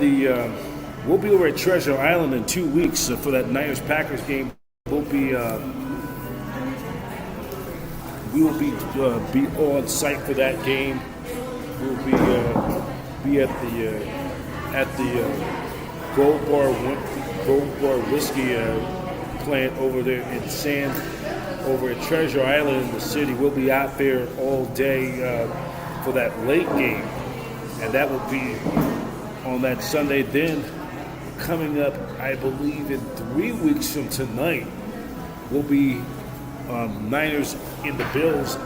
Treasure Island in 2 weeks for that Niners Packers game. We will be on site for that game. We'll be at the Gold Bar Whiskey plant over there over at Treasure Island in the city. We'll be out there all day for that late game, and that will be on that Sunday. Then coming up, I believe in 3 weeks from tonight, will be Niners and Bills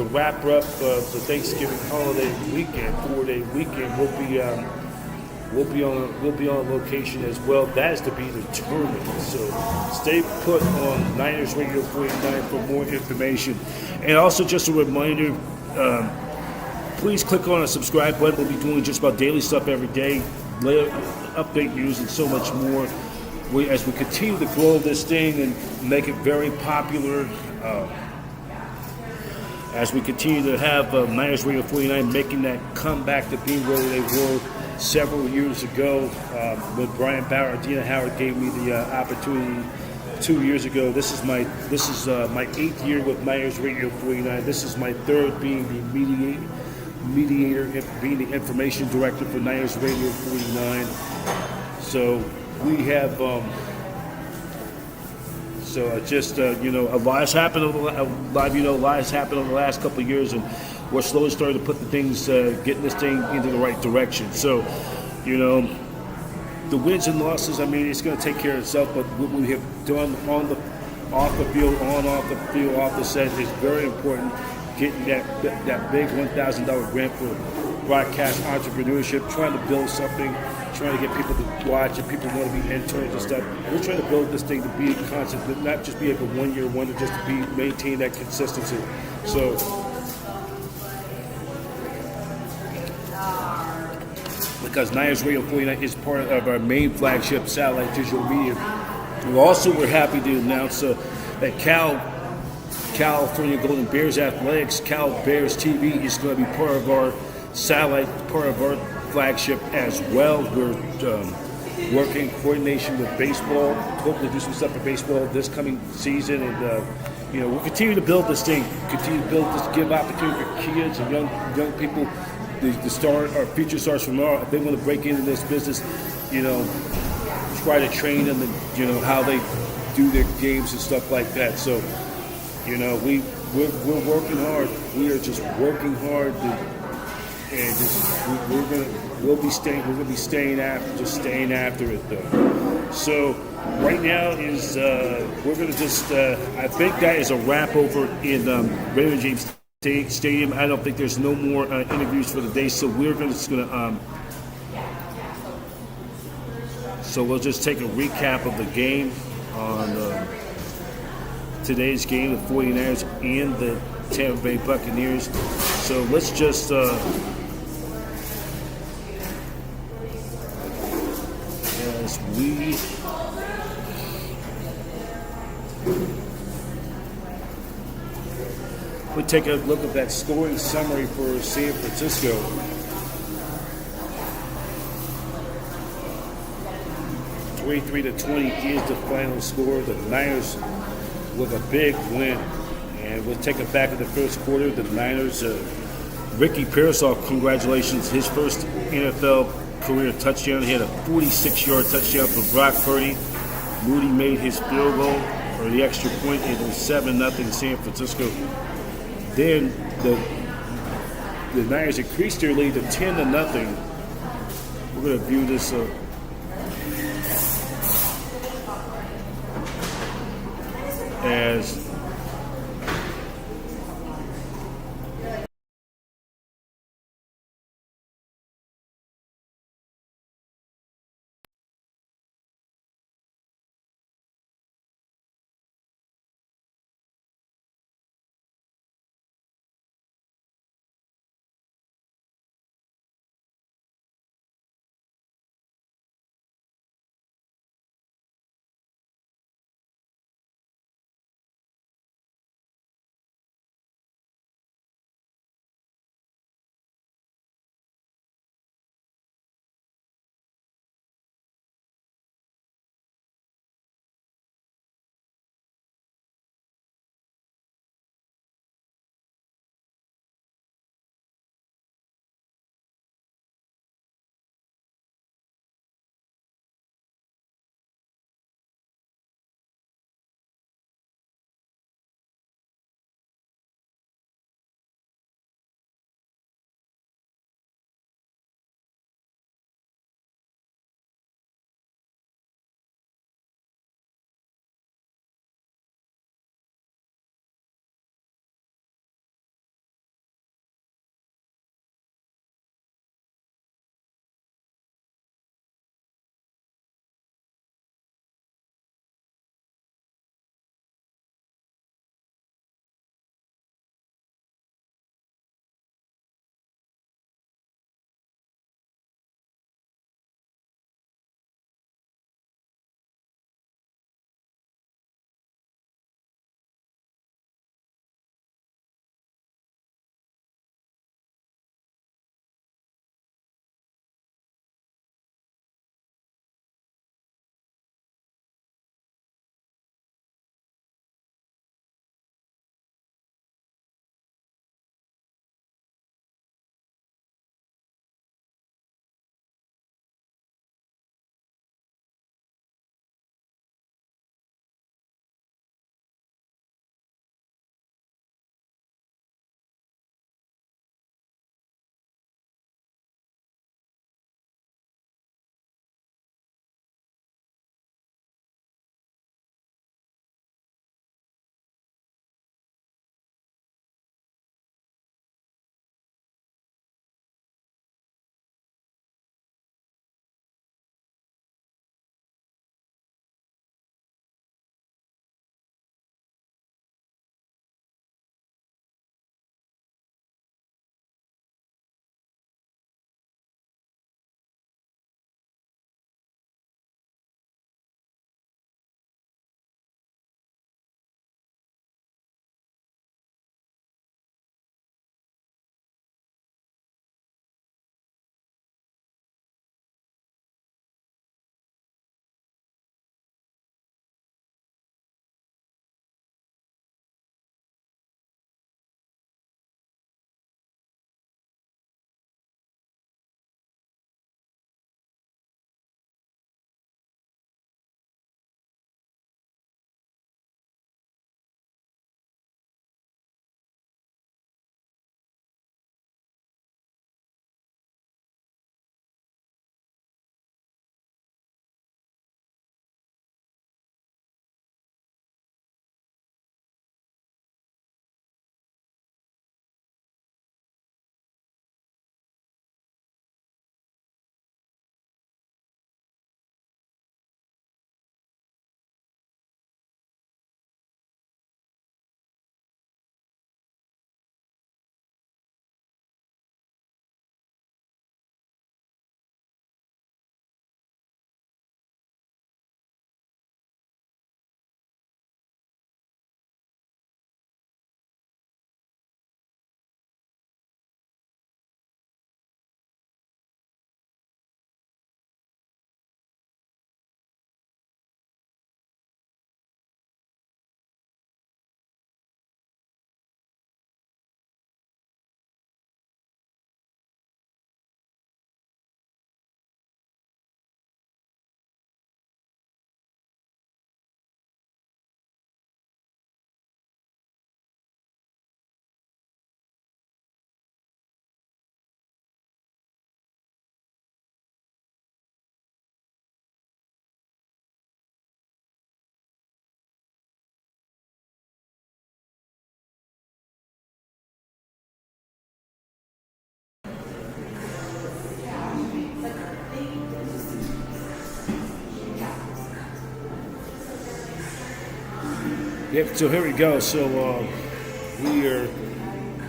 the wrap up of the Thanksgiving holiday weekend, 4-day weekend, we'll be on location as well. That is to be determined. So stay put on Niners Radio 49 for more information. And also just a reminder, please click on the subscribe button. We'll be doing just about daily stuff every day, update news, and so much more. As we continue to grow this thing and make it very popular, as we continue to have Niners Radio 49 making that comeback to being where they were several years ago, when Brian Bauer and Dina Howard gave me the opportunity 2 years ago. This is my 8th year with Niners Radio 49. This is my 3rd being the mediator, being the information director for Niners Radio 49. So we have, a lot has happened over the last couple of years, and we're slowly starting to put the things, getting this thing into the right direction. So, the wins and losses, it's going to take care of itself, but what we have done off the field, off the set is very important. Getting that big $1,000 grant for broadcast entrepreneurship, trying to build something, trying to get people to watch, and people want to be interns and stuff. We're trying to build this thing to be constant, not just be like a one-year wonder, just to maintain that consistency. So, because Niners Radio 49 is part of our main flagship satellite digital media. We're happy to announce that California Golden Bears Athletics, Cal Bears TV, is going to be part of our satellite, part of our flagship as well. We're working in coordination with baseball, hoping to do some stuff for baseball this coming season, and we'll continue to build this thing, give opportunity for kids and young people. Our future stars from tomorrow, if they want to break into this business, try to train them and how they do their games and stuff like that. So, we're working hard. We are just working hard, we'll be staying after it though. So right now is we're gonna just I think that is a wrap over in Raymond James Stadium. I don't think there's no more interviews for the day, so so we'll just take a recap of the game on today's game, the 49ers and the Tampa Bay Buccaneers. So let's just we take a look at that scoring summary for San Francisco. $23-20 is the final score. The Niners with a big win. And we'll take it back in the first quarter. The Niners, Ricky Pearsall, congratulations, his first NFL career touchdown. He had a 46-yard touchdown for Brock Purdy. Moody made his field goal for the extra point. It was 7-0 San Francisco. Then the Niners increased their lead to 10-0. We're going to view this as Yep, so here we go. So we are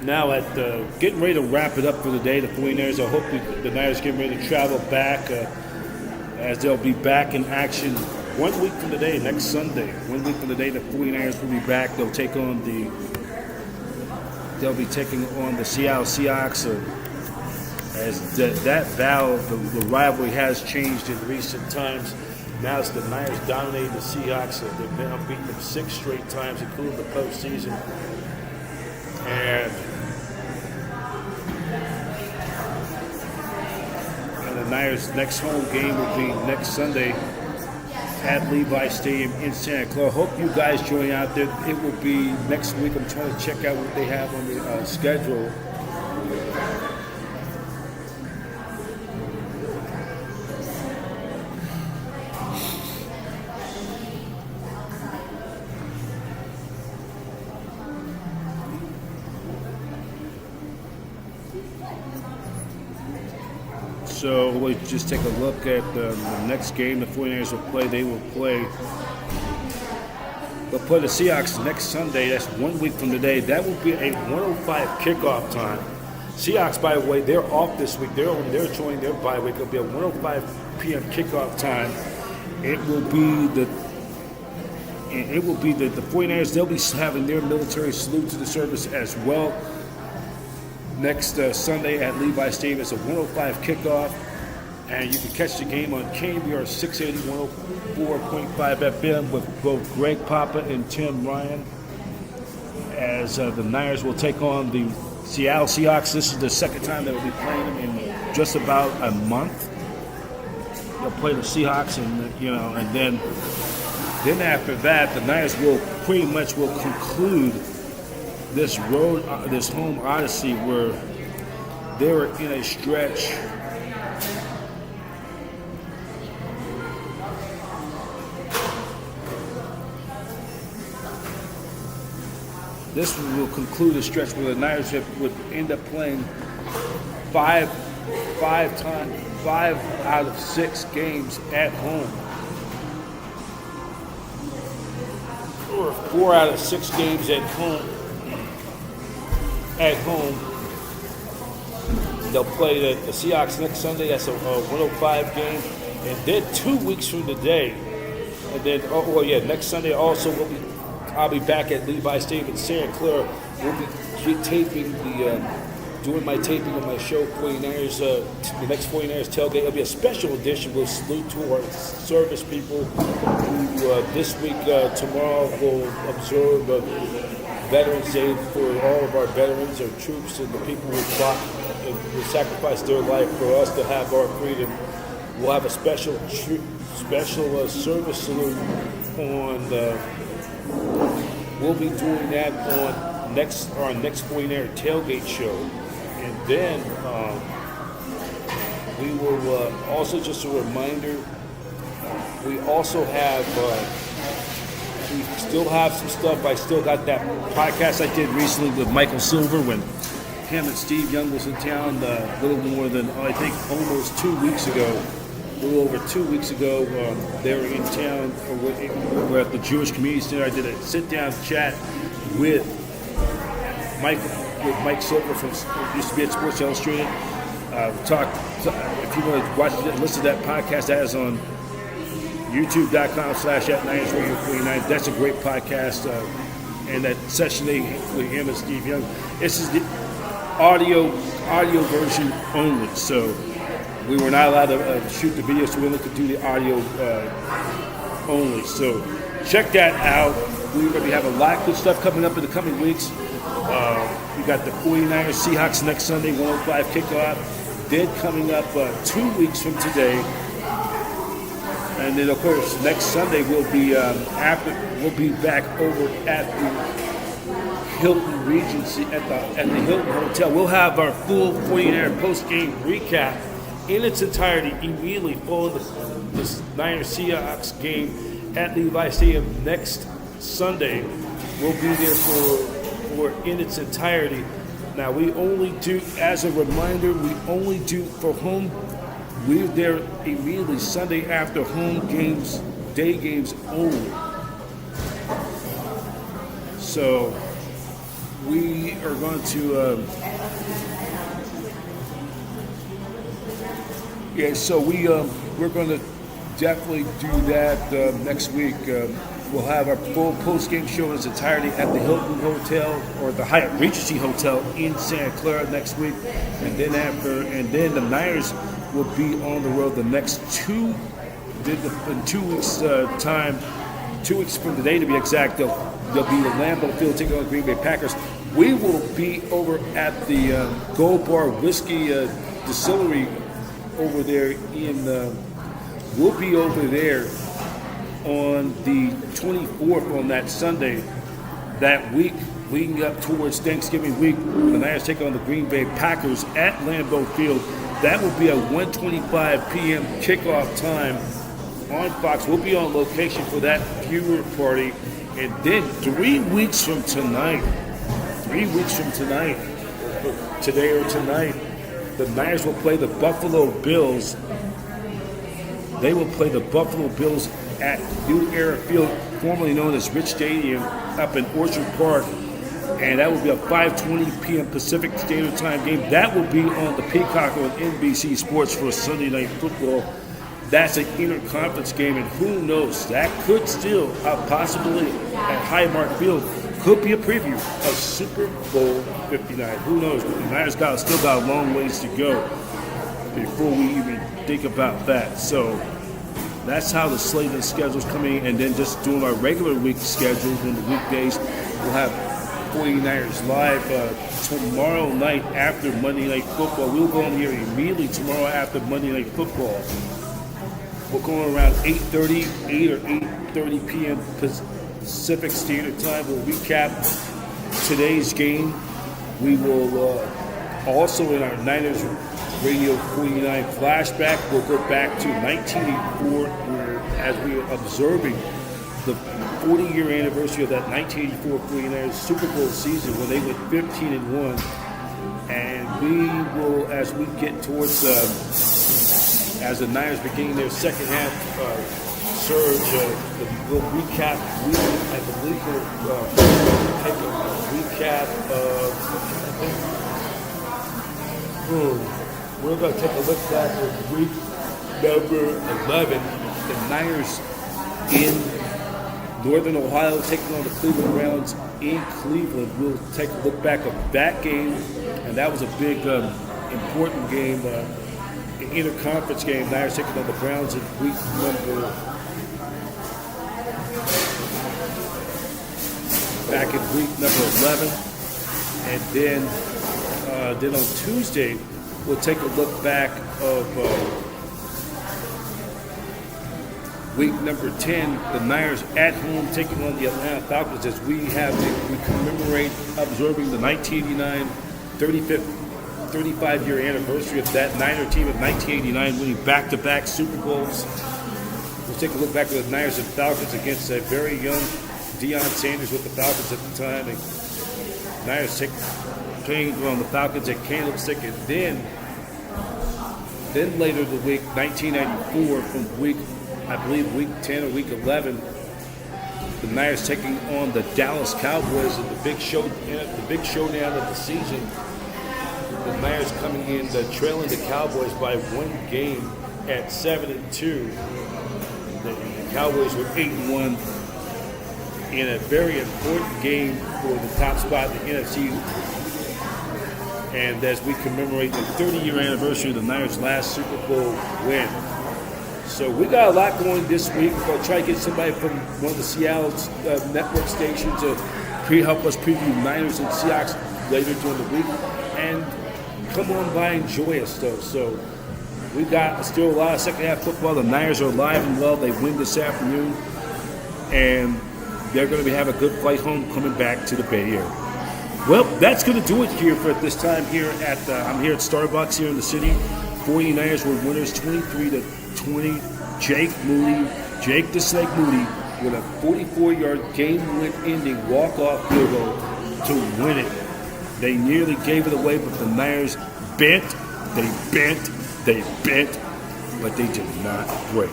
now at getting ready to wrap it up for the day. The 49ers, I hope the Niners getting ready to travel back as they'll be back in action 1 week from today, next Sunday. 1 week from today, the 49ers will be back. They'll be taking on the Seattle Seahawks. As that battle, the rivalry has changed in recent times. Now it's the Niners dominating the Seahawks. They've been unbeaten 6 straight times, including the postseason. And the Niners' next home game will be next Sunday at Levi Stadium in Santa Clara. Hope you guys join out there. It will be next week. I'm trying to check out what they have on the schedule. So we'll just take a look at the next game the 49ers will play. They'll play the Seahawks next Sunday. That's 1 week from today. That will be a 1:05 kickoff time. Seahawks, by the way, they're off this week. They're joining their bye week. It'll be a 1:05 p.m. kickoff time. It will be the 49ers. They'll be having their military salute to the service as well. Next Sunday at Levi Stadium. It's a 1:05 kickoff, and you can catch the game on KBR 680 104.5 FM with both Greg Papa and Tim Ryan, as the Niners will take on the Seattle Seahawks. This is the second time they will be playing them in just about a month. They'll play the Seahawks, and then after that, the Niners will pretty much conclude this home odyssey where they were in a stretch this will conclude a stretch where the Niners would end up playing five out of 6 games at home, or 4 out of 6 games at home. They'll play the Seahawks next Sunday. That's a 1:05 game. And then 2 weeks from today, and then next Sunday also I'll be back at Levi Stadium in Santa Clara. We'll be doing my taping of my show 49ers. The next 49ers tailgate. It'll be a special edition. We'll salute to our service people who this week tomorrow will observe Veterans Day for all of our veterans, our troops, and the people who fought and who sacrificed their life for us to have our freedom. We'll have a special service salute on. We'll be doing that on our next 49er tailgate show, and then we will also, just a reminder, we also have. We still have some stuff. I still got that podcast I did recently with Michael Silver when him and Steve Young was in town a little more than, I think, almost 2 weeks ago. A little over 2 weeks ago, they were in town. We're at the Jewish Community Center. I did a sit-down chat with Mike Silver from used to be at Sports Illustrated. Talked. If you want to watch, listen to that podcast, that is on youtube.com/@NinersRadio49. That's a great podcast. And that session with him and Steve Young. This is the audio version only. So we were not allowed to shoot the video, so we only could do the audio only. So check that out. We're going to have a lot of good stuff coming up in the coming weeks. We got the 49ers Seahawks next Sunday, 1:05 kickoff. Then coming up 2 weeks from today. And then, of course, next Sunday we'll be back over at the Hilton Regency at the Hilton Hotel. We'll have our full 49er post-game recap in its entirety immediately following the Niners Seahawks game at Levi Stadium next Sunday. We'll be there for in its entirety. Now, we only do, as a reminder, for home. We're there immediately Sunday after home games, day games only. So we are going to. We're going to definitely do that next week. We'll have our full post-game show in its entirety at the Hilton Hotel or the Hyatt Regency Hotel in Santa Clara next week, and then the Niners will be on the road the next in 2 weeks time, 2 weeks from today to be exact. They'll be at Lambeau Field taking on the Green Bay Packers. We will be over at the Gold Bar Whiskey Distillery over there we'll be over there on the 24th on that Sunday. That week, leading up towards Thanksgiving week, the Niners take on the Green Bay Packers at Lambeau Field. That will be a 1:25 p.m. kickoff time on Fox. We'll be on location for that viewer party. And then 3 weeks from tonight, today or tonight, the Niners will play the Buffalo Bills. They will play the Buffalo Bills at New Era Field, formerly known as Rich Stadium, up in Orchard Park. And that will be a 5:20 p.m. Pacific Standard Time game. That will be on the Peacock on NBC Sports for Sunday Night Football. That's an interconference game, and who knows, that could still, possibly at Highmark Field, could be a preview of Super Bowl 59. Who knows? But the Niners still got a long ways to go before we even think about that. So that's how the slate of the schedule is coming, and then just doing our regular week schedule on the weekdays. We'll have 49ers Live tomorrow night after Monday Night Football. We'll go on here immediately tomorrow after Monday Night Football. We'll go around 8:30 or 8:30 p.m. Pacific Standard Time. We'll recap today's game. We will also in our Niners Radio 49 flashback, we'll go back to 1984 as we are observing the 40-year anniversary of that 1984 49ers Super Bowl season when they went 15-1. And we will, as we get towards, as the Niners begin their second half surge, we'll recap. I believe we'll take a recap of. We're going to take a look back at week number 11. The Niners in Northern Ohio taking on the Cleveland Browns in Cleveland. We'll take a look back at that game, and that was a big, important game, an interconference game. Niners taking on the Browns in week number. Back in week number 11, and then on Tuesday we'll take a look back of week number 10. The Niners at home taking on the Atlanta Falcons as we commemorate observing the 1989 35-year anniversary of that Niner team of 1989 winning back-to-back Super Bowls. We'll take a look back at the Niners and Falcons against a very young Deion Sanders with the Falcons at the time. And Niners playing on the Falcons at Candlestick, and then later the week, 1994, from week 10 or week 11, the Niners taking on the Dallas Cowboys in the big showdown of the season. The Niners coming in trailing the Cowboys by 1 game at 7-2. The Cowboys were 8-1 in a very important game for the top spot in the NFC. And as we commemorate the 30-year anniversary of the Niners' last Super Bowl win. So we got a lot going this week. We'll try to get somebody from one of the Seattle network stations to help us preview Niners and Seahawks later during the week. And come on by and enjoy us, though. So we got still a lot of second-half football. The Niners are alive and well. They win this afternoon. And they're going to have a good flight home coming back to the Bay Area. Well, that's going to do it here for this time here at I'm here at Starbucks here in the city. 49ers were winners 23-20. Jake the Snake Moody with a 44-yard game-ending walk-off field goal to win it. They nearly gave it away, but the Niners bent, but they did not break.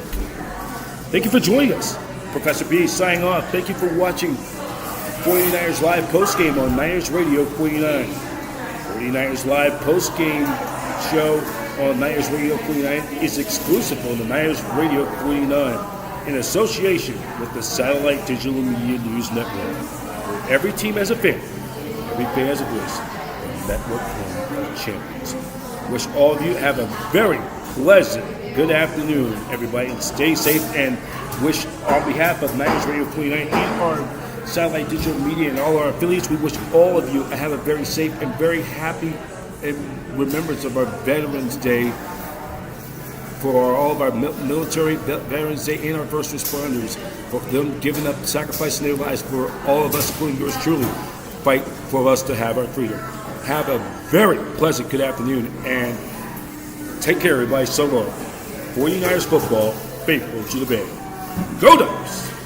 Thank you for joining us. Professor B signing off. Thank you for watching 49ers Live postgame on Niners Radio 49. 49ers Live postgame show on Niners Radio 49 is exclusive on the Niners Radio 49 in association with the Satellite Digital Media News Network, where every team has a fan, every fan has a voice, the network home of champions. Wish all of you have a very pleasant good afternoon, everybody, and stay safe, and wish on behalf of Niners Radio 49 and our Satellite Digital Media and all our affiliates, we wish all of you have a very safe and very happy remembrance of our Veterans Day for all of our military Veterans Day and our first responders, for them giving up, sacrificing their lives for all of us, including yours truly, fight for us to have our freedom. Have a very pleasant good afternoon, and take care, everybody. So long. 49ers football, faithful to the band. Go Ducks!